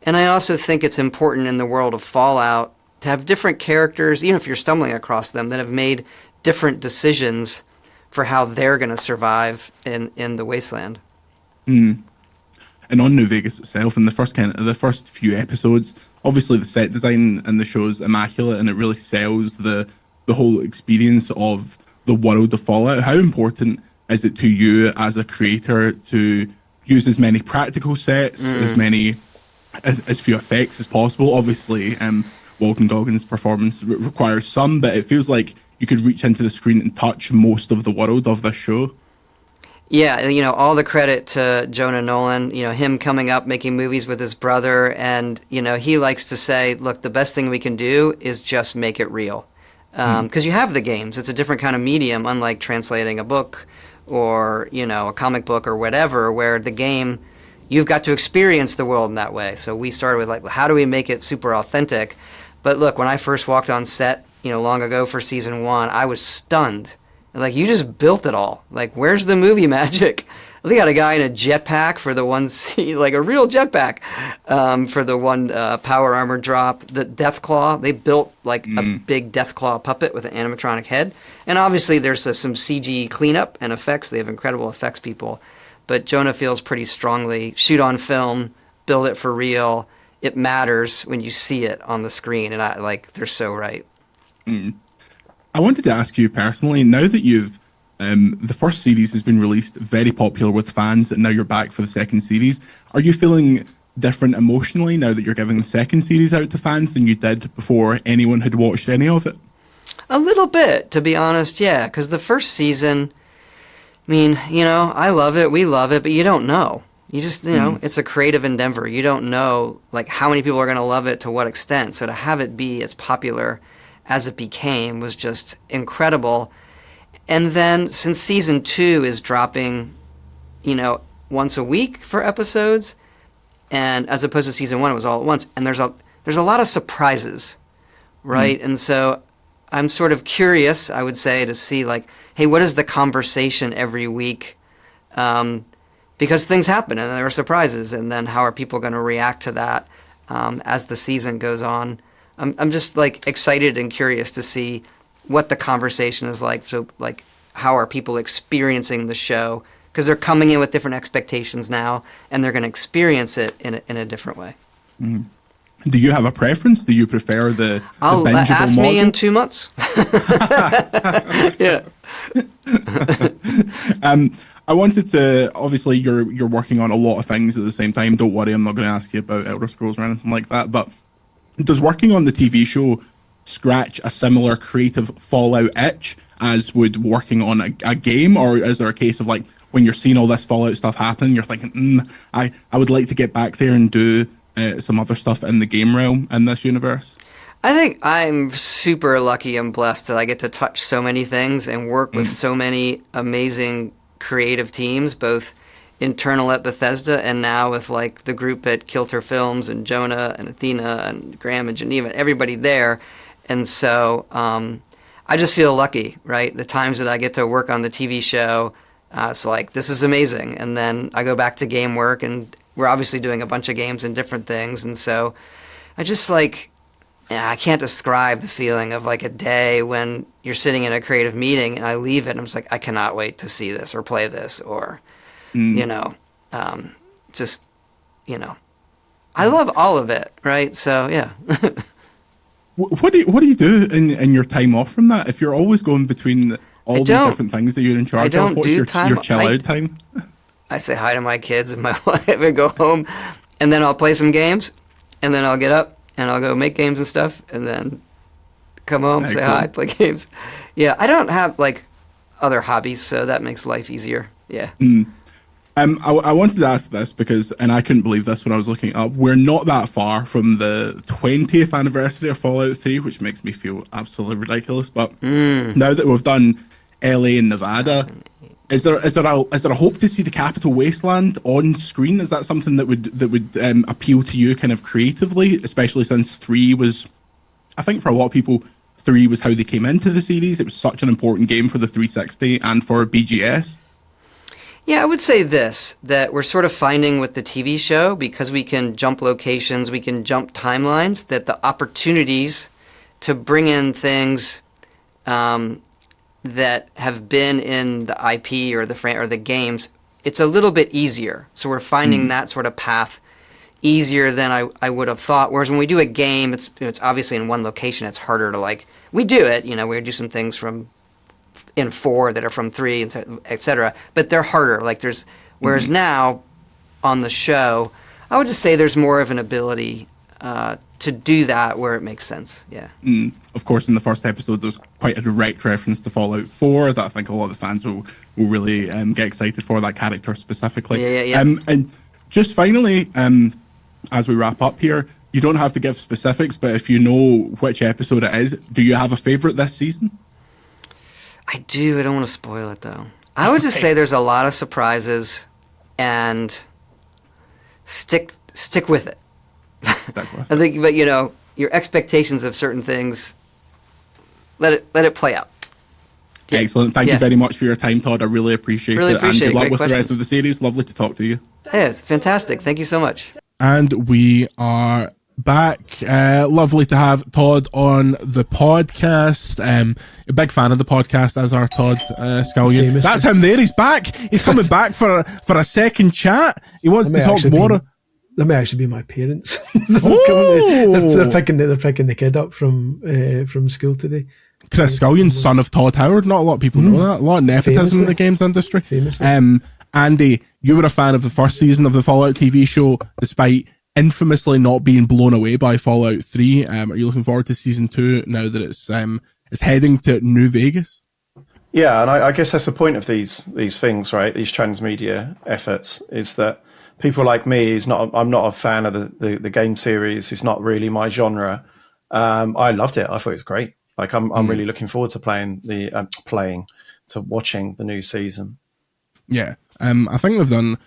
And I also think it's important in the world of Fallout to have different characters, even if you're stumbling across them, that have made different decisions for how they're going to survive in the wasteland. And on New Vegas itself, in the first few episodes, obviously the set design in the show is immaculate, and it really sells the whole experience of the world of Fallout. How important is it to you as a creator to use as many practical sets, as few effects as possible? Obviously, Walton Goggins' performance requires some, but it feels like you could reach into the screen and touch most of the world of this show. Yeah, all the credit to Jonah Nolan, him coming up, making movies with his brother, and, he likes to say, look, the best thing we can do is just make it real. Because you have the games. It's a different kind of medium, unlike translating a book or, a comic book or whatever, where the game, you've got to experience the world in that way. So we started with, how do we make it super authentic? But look, when I first walked on set, long ago for season 1, I was stunned. Like, you just built it all. Like, where's the movie magic? They got a guy in a jetpack for the one scene, like a real jetpack, for the one power armor drop. The Deathclaw, they built like a big Deathclaw puppet with an animatronic head. And obviously there's some CG cleanup and effects. They have incredible effects people. But Jonah feels pretty strongly, shoot on film, build it for real. It matters when you see it on the screen. And they're so right. I wanted to ask you personally, now that you've the first series has been released, very popular with fans, and now you're back for the second series. Are you feeling different emotionally now that you're giving the second series out to fans than you did before anyone had watched any of it? A little bit, to be honest, yeah. Because the first season, I love it, we love it, but you don't know. You just, it's a creative endeavor. You don't know, how many people are going to love it, to what extent. So to have it be as popular as it became was just incredible. And then since season 2 is dropping, once a week for episodes, and as opposed to season 1, it was all at once. And there's a lot of surprises, right? And so I'm sort of curious, I would say, to see hey, what is the conversation every week? Because things happen and there are surprises, and then how are people going to react to that as the season goes on? I'm just excited and curious to see what the conversation is like. So how are people experiencing the show? Because they're coming in with different expectations now, and they're going to experience it in a different way. Mm. Do you have a preference? Do you prefer the bingeable ask model? Me in 2 months. Yeah. I wanted to, obviously you're working on a lot of things at the same time. Don't worry, I'm not going to ask you about Elder Scrolls or anything like that. But does working on the TV show scratch a similar creative Fallout itch as would working on a game? Or is there a case of when you're seeing all this Fallout stuff happen, you're thinking, I would like to get back there and do some other stuff in the game realm in this universe? I think I'm super lucky and blessed that I get to touch so many things and work with so many amazing creative teams, both internal at Bethesda and now with the group at Kilter Films and Jonah and Athena and Graham and Geneva, everybody there. And so I just feel lucky, right? The times that I get to work on the TV show, it's this is amazing. And then I go back to game work, and we're obviously doing a bunch of games and different things. And so I just I can't describe the feeling of a day when you're sitting in a creative meeting and I leave it and I'm just I cannot wait to see this or play this or, I love all of it, right? So, yeah. What do you do in your time off from that? If you're always going between all these different things that you're in charge of, what's your chill out time? I say hi to my kids and my wife and go home, and then I'll play some games, and then I'll get up and I'll go make games and stuff, and then come home, say hi, play games. Yeah, I don't have other hobbies, so that makes life easier. Yeah. I wanted to ask this because, and I couldn't believe this when I was looking it up, we're not that far from the 20th anniversary of Fallout 3, which makes me feel absolutely ridiculous. But now that we've done LA and Nevada, is there a hope to see the Capital Wasteland on screen? Is that something that would appeal to you kind of creatively, especially since 3 was, I think for a lot of people, 3 was how they came into the series. It was such an important game for the 360 and for BGS. Yeah, I would say this, that we're sort of finding with the TV show, because we can jump locations, we can jump timelines, that the opportunities to bring in things that have been in the IP or the games, it's a little bit easier. So we're finding that sort of path easier than I would have thought. Whereas when we do a game, it's obviously in one location, it's harder to we do it, we do some things in 4 that are from 3, and et cetera, but they're harder. Whereas now on the show, I would just say there's more of an ability to do that where it makes sense. Yeah. Of course, in the first episode, there's quite a direct reference to Fallout 4 that I think a lot of fans will really get excited for, that character specifically. Yeah. And just finally, as we wrap up here, you don't have to give specifics, but if you know which episode it is, do you have a favorite this season? I do. I don't want to spoil it, though. I would just say there's a lot of surprises, and stick with it. Stick with I think, but your expectations of certain things, let it play out. Yeah. Excellent. Thank you very much for your time, Todd. I really appreciate it. And good luck with the rest of the series. Lovely to talk to you. Yeah, it's fantastic. Thank you so much. And we are back. Lovely to have Todd on the podcast. A big fan of the podcast, as are Todd Scullion. Famously. That's him there. He's back. He's coming back for a second chat. He wants to talk more. That may actually be my parents. Oh! they're picking the kid up from school today. Chris Scullion, son of Todd Howard. Not a lot of people know that. A lot of nepotism in the games industry. Famously. Andy, you were a fan of the first season of the Fallout TV show, despite infamously not being blown away by Fallout 3. Are you looking forward to season 2 now that it's heading to New Vegas? Yeah, and I guess that's the point of these things, right? These transmedia efforts, is that people like me I'm not a fan of the game series. It's not really my genre. I loved it. I thought it was great. Like I'm really looking forward to watching the new season. Yeah, I think they've done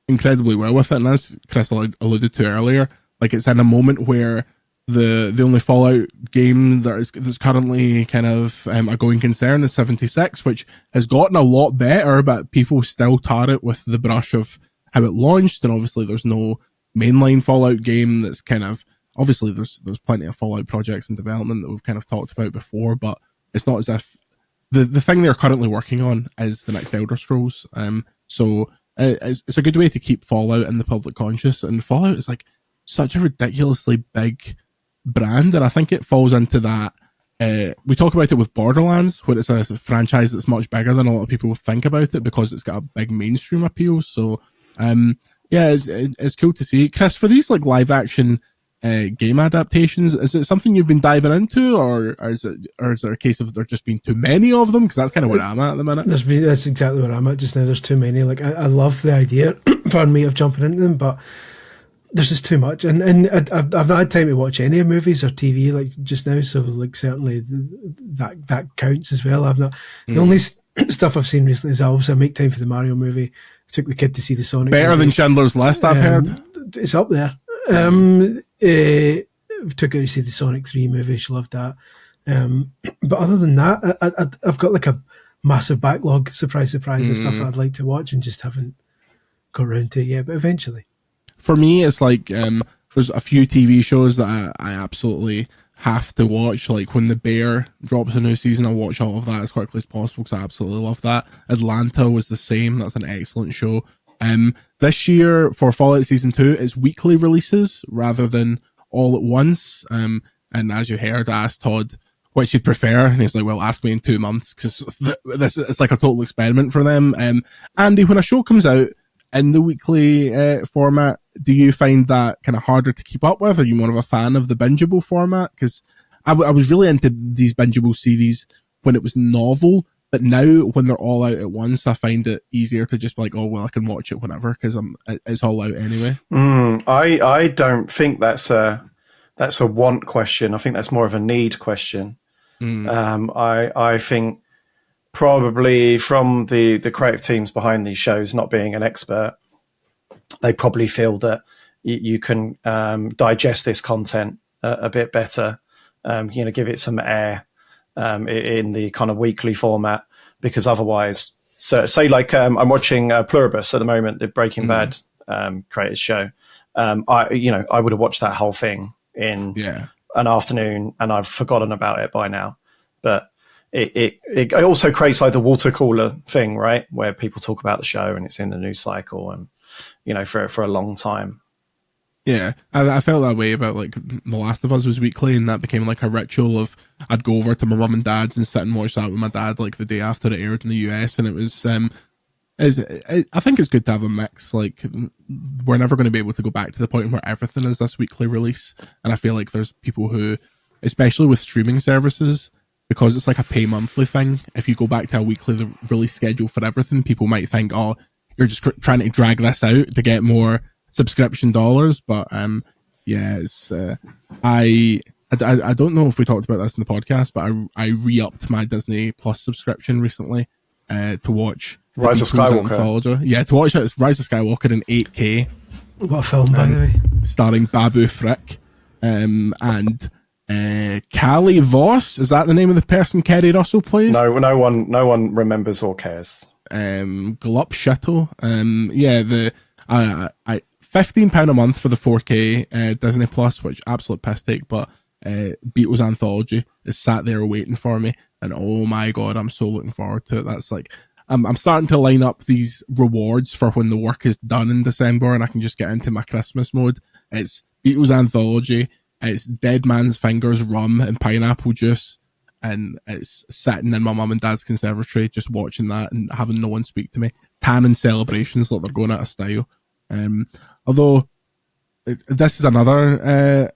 incredibly well with it, and as Chris alluded to earlier, like it's in a moment where the only Fallout game that's currently kind of a going concern is 76, which has gotten a lot better, but people still tar it with the brush of how it launched, and obviously there's no mainline Fallout game that's kind of, obviously there's plenty of Fallout projects in development that we've kind of talked about before, but it's not as if the thing they're currently working on is the next Elder Scrolls. So it's a good way to keep Fallout in the public conscious, and Fallout is like such a ridiculously big brand, and I think it falls into that. We talk about it with Borderlands, where it's a franchise that's much bigger than a lot of people think about it because it's got a big mainstream appeal. So it's cool to see. Chris, for these like live action game adaptations, is it something you've been diving into, or is there a case of there just been too many of them? Because that's kind of where I'm at the minute. That's exactly where I'm at just now. There's too many. Like I love the idea, pardon me, of jumping into them, but there's just too much, and I've not had time to watch any movies or TV like just now. So like certainly that counts as well. I've not the only stuff I've seen recently is obviously I make time for the Mario movie. I took the kid to see the Sonic. Better movie. Than Schindler's List, I've heard. It's up there. Took her to see the Sonic 3 movie. She loved that. But other than that, I've got like a massive backlog, surprise, of stuff that I'd like to watch and just haven't got around to it yet, but eventually. For me, it's like there's a few TV shows that I absolutely have to watch. Like when The Bear drops a new season, I'll watch all of that as quickly as possible because I absolutely love that. Atlanta was the same. That's an excellent show. This year for Fallout Season 2, it's weekly releases rather than all at once. And as you heard, I asked Todd which he'd prefer, and he's like, well, ask me in 2 months, because this it's like a total experiment for them. Andy, when a show comes out in the weekly format, do you find that kind of harder to keep up with? Are you more of a fan of the bingeable format? Because I was really into these bingeable series when it was novel, but now when they're all out at once, I find it easier to just be like, oh, well, I can watch it whenever because it's all out anyway. I don't think that's a want question. I think that's more of a need question. I think probably from the creative teams behind these shows, not being an expert, they probably feel that you can digest this content a bit better, give it some air in the kind of weekly format, because otherwise, so say like I'm watching Pluribus at the moment, the Breaking Bad creators show. I would have watched that whole thing in an afternoon, and I've forgotten about it by now. But it also creates like the water cooler thing, right, where people talk about the show and it's in the news cycle, and for a long time. Yeah, I felt that way about like The Last of Us was weekly, and that became like a ritual of I'd go over to my mum and dad's and sit and watch that with my dad like the day after it aired in the US, and it was I think it's good to have a mix. Like we're never going to be able to go back to the point where everything is this weekly release, and I feel like there's people who, especially with streaming services, because it's like a pay monthly thing, if you go back to a weekly release schedule for everything, people might think, oh, you're just trying to drag this out to get more subscription dollars. But it's I don't know if we talked about this in the podcast, but I re-upped my Disney Plus subscription recently to watch Rise of Skywalker. Yeah, to watch Rise of Skywalker in 8K. What a film, by the way. Starring Babu Frick. and Callie Voss, is that the name of the person Kerry Russell plays? No one remembers or cares. Glup Shittle. £15 a month for the 4K Disney Plus, which absolute piss take, but Beatles Anthology is sat there waiting for me, and oh my god, I'm so looking forward to it. That's like, I'm starting to line up these rewards for when the work is done in December and I can just get into my Christmas mode. It's Beatles Anthology, it's Dead Man's Fingers rum and pineapple juice, and it's sitting in my mum and dad's conservatory just watching that and having no one speak to me. Tanning celebrations like they're going out of style. Although this is another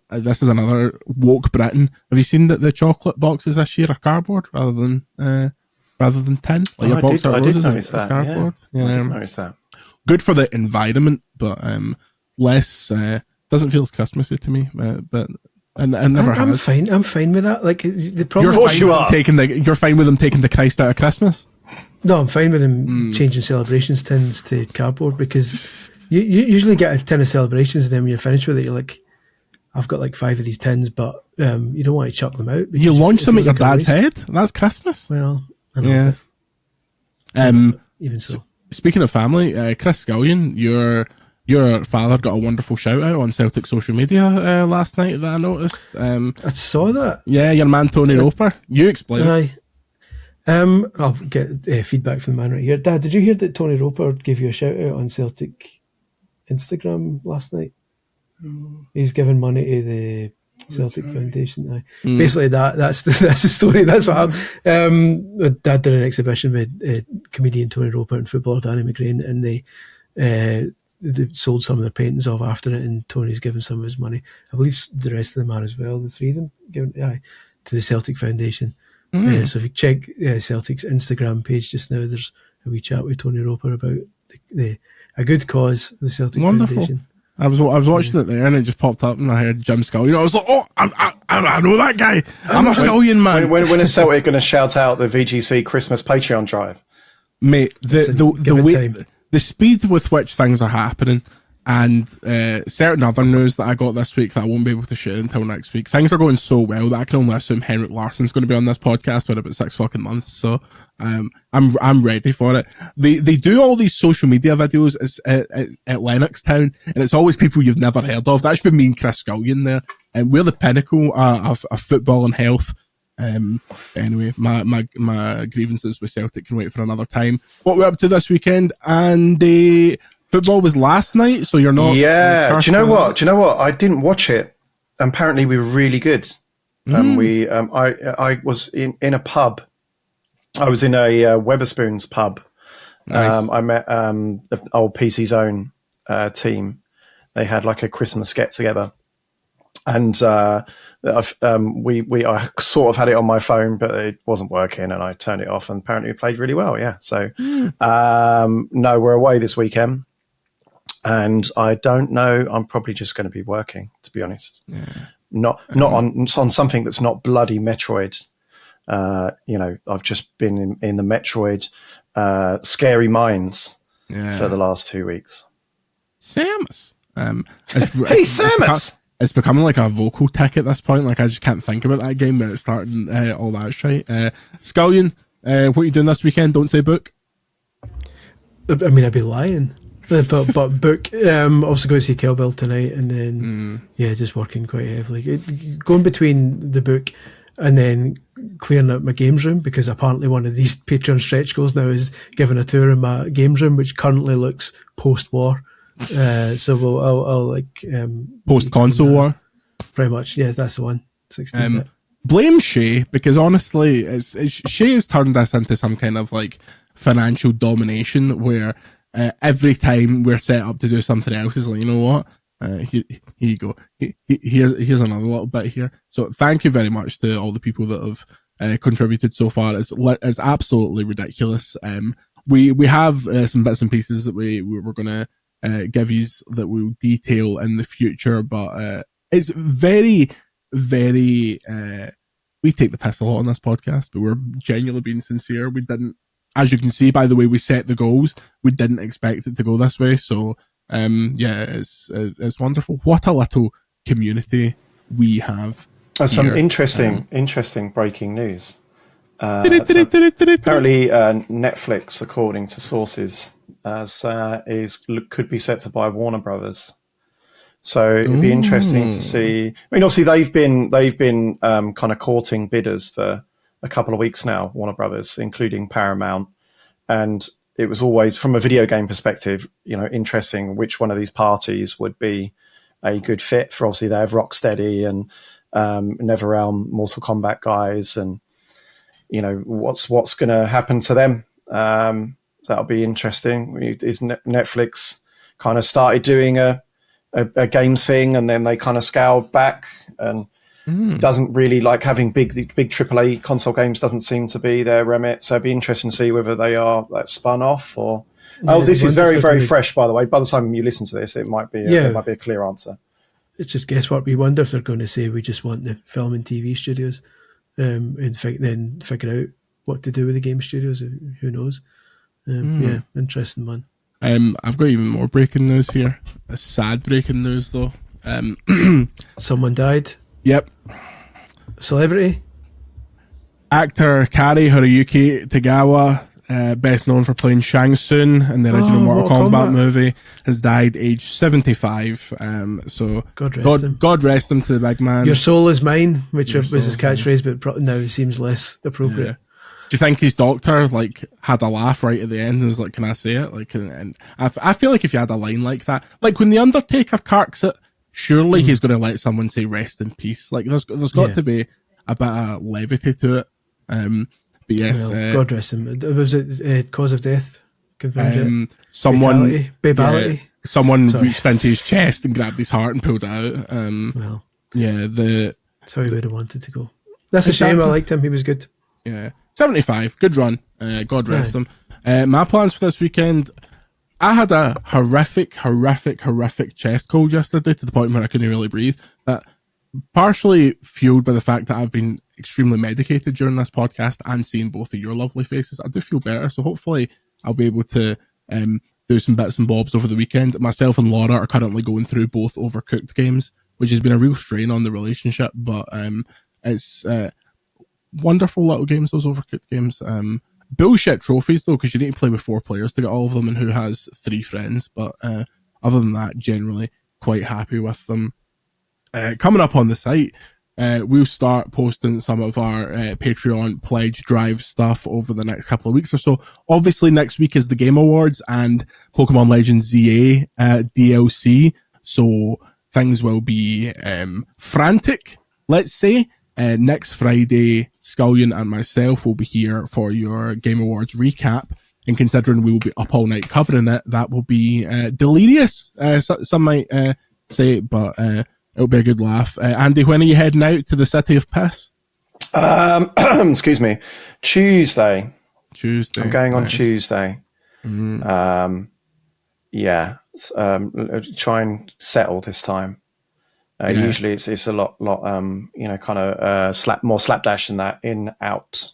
woke Britain. Have you seen that the chocolate boxes this year are cardboard rather than tin? Like your box of roses is cardboard. Yeah. I didn't notice that. Good for the environment, but less doesn't feel as Christmassy to me. But and never has. I'm fine with that. Like the problem. You're fine with them taking the Christ out of Christmas. No, I'm fine with them changing celebrations tins to cardboard, because you usually get a tin of celebrations, and then when you're finished with it, you're like, I've got like 5 of these tins, but you don't want to chuck them out. You launch them at your dad's head. That's Christmas. Well, I know. Yeah. Even so. Speaking of family, Chris Scullion, your father got a wonderful shout out on Celtic social media last night that I noticed. I saw that. Yeah, your man Tony Roper. You explain. Aye. I'll get feedback from the man right here. Dad, did you hear that Tony Roper gave you a shout out on Celtic Instagram last night? He's giving money to the Celtic Foundation. Aye. Basically, that's the story. That's what happened. Dad did an exhibition with comedian Tony Roper and footballer Danny McGrain, and they sold some of their paintings off after it, and Tony's given some of his money. I believe the rest of them are as well. The 3 of them given to the Celtic Foundation. So if you check Celtic's Instagram page just now, there's a wee chat with Tony Roper about a good cause, the Celtic Foundation. I was watching it there, and it just popped up, and I heard Jim Scullion. I was like, oh, I know that guy. I'm a Scullion man. When is Celtic going to shout out the VGC Christmas Patreon drive? Mate, the speed with which things are happening, and certain other news that I got this week that I won't be able to share until next week. Things are going so well that I can only assume Henrik Larsson's going to be on this podcast for about 6 fucking months. So I'm ready for it. They do all these social media videos at Lennoxtown, and it's always people you've never heard of. That's been me and Chris Scullion there, and we're the pinnacle of football and health. Anyway, my grievances with Celtic can wait for another time. What we're up to this weekend, and football was last night, so you're not. Yeah. Do you know what? I didn't watch it. Apparently, we were really good. I was in a pub. I was in a Weatherspoons pub. Nice. I met the old PC Zone team. They had like a Christmas get together, and I sort of had it on my phone, but it wasn't working, and I turned it off. And apparently, we played really well. Yeah. So no, we're away this weekend. And I don't know. I'm probably just going to be working, to be honest. Yeah. Not on something that's not bloody Metroid. I've just been in the Metroid Scary Minds for the last 2 weeks. Samus. Hey, Samus. It's becoming like a vocal tick at this point. Like I just can't think about that game, but it's starting all that shit. Scullion, what are you doing this weekend? Don't say book. I mean, I'd be lying. But book. Also going to see Kill Bill tonight, and then just working quite heavily. Going between the book and then clearing out my games room, because apparently one of these Patreon stretch goals now is giving a tour in my games room, which currently looks post-war. So I'll post-console war. Pretty much, yes, that's the one. 16. Blame Shay, because honestly, Shay has turned this into some kind of like financial domination where. Every time we're set up to do something else, is like, you know what? Here you go. Here's another little bit here. So thank you very much to all the people that have contributed so far. It's absolutely ridiculous. We have some bits and pieces that we're going to give you that we'll detail in the future, but it's very, very. We take the piss a lot on this podcast, but we're genuinely being sincere. We didn't. As you can see by the way we set the goals, we didn't expect it to go this way. So, it's wonderful. What a little community we have. That's some here. interesting breaking news. Apparently, Netflix, according to sources, could be set to buy Warner Brothers. So it'd be interesting to see. I mean, obviously they've been kind of courting bidders for a couple of weeks now, Warner Brothers, including Paramount, and it was always, from a video game perspective, interesting which one of these parties would be a good fit for. Obviously, they have Rocksteady and NetherRealm, Mortal Kombat guys, and what's going to happen to them. That'll be interesting. Is Netflix kind of started doing a games thing, and then they kind of scaled back, and doesn't really like having big AAA console games. Doesn't seem to be their remit. So it'd be interesting to see whether they are spun off or. This is very, very fresh, by the way. By the time you listen to this, it might be a clear answer. It's just guesswork. We wonder if they're going to say we just want the film and TV studios, and then figure out what to do with the game studios. Who knows? Yeah, interesting one. I've got even more breaking news here. A sad breaking news, though. Someone died. Yep. Celebrity? Actor Kari Hiroyuki Tagawa, best known for playing Shang Tsung in the original Mortal Kombat movie, has died aged 75. So God rest him to the big man. Your soul is mine, which was his catchphrase, but now it seems less appropriate. Yeah. Do you think his doctor had a laugh right at the end and was like, "Can I say it?" And I feel like if you had a line like that, like when the Undertaker carks it, surely he's going to let someone say "rest in peace." Like there's got to be a bit of levity to it. But yes, God rest him. Was it cause of death? Confirmed someone babality. Yeah, someone reached into his chest and grabbed his heart and pulled it out. That's how he would have wanted to go. That's a shame. I liked him. He was good. Yeah. 75, good run. God rest him. My plans for this weekend, I had a horrific chest cold yesterday to the point where I couldn't really breathe. Partially fueled by the fact that I've been extremely medicated during this podcast and seeing both of your lovely faces. I do feel better, so hopefully I'll be able to do some bits and bobs over the weekend. Myself and Laura are currently going through both Overcooked games, which has been a real strain on the relationship, but it's... wonderful little games, those Overcooked games. Bullshit trophies though, because you need to play with 4 players to get all of them, and who has 3 friends. But other than that, generally quite happy with them. Coming up on the site, we'll start posting some of our Patreon pledge drive stuff over the next couple of weeks or so. Obviously, next week is the Game Awards and Pokemon Legends ZA DLC, so things will be frantic, let's say. Next Friday, Scullion and myself will be here for your Game Awards recap. And considering we will be up all night covering it, that will be delirious, some might say, but it'll be a good laugh. Andy, when are you heading out to the City of Piss? Excuse me. Tuesday. I'm going on Tuesday. Try and settle this time. Usually it's a lot, kind of more slapdash than that, in, out.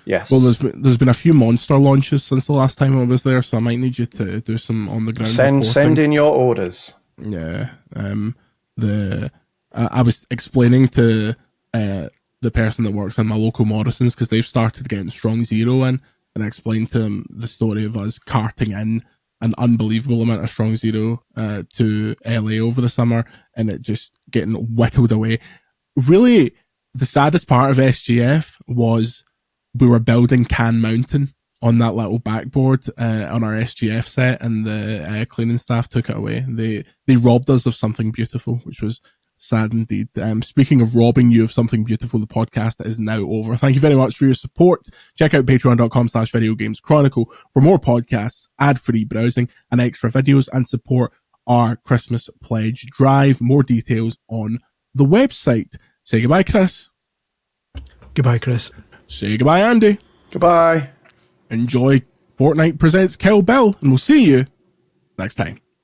Yes. Well, there's been a few monster launches since the last time I was there, so I might need you to do some on the ground. Send in your orders. Yeah. I was explaining to the person that works in my local Morrison's, because they've started getting Strong Zero in, and I explained to him the story of us carting in an unbelievable amount of Strong Zero to LA over the summer, and it just getting whittled away. Really, the saddest part of SGF was we were building Can Mountain on that little backboard on our SGF set, and the cleaning staff took it away. They robbed us of something beautiful, which was sad indeed. Speaking of robbing you of something beautiful, the podcast is now over. Thank you very much for your support. Check out patreon.com/videogameschronicle for more podcasts, ad-free browsing, and extra videos, and support our Christmas pledge drive. More details on the website. Say goodbye, Chris. Goodbye, Chris. Say goodbye, Andy. Goodbye. Enjoy Fortnite Presents Kill Bill, and we'll see you next time.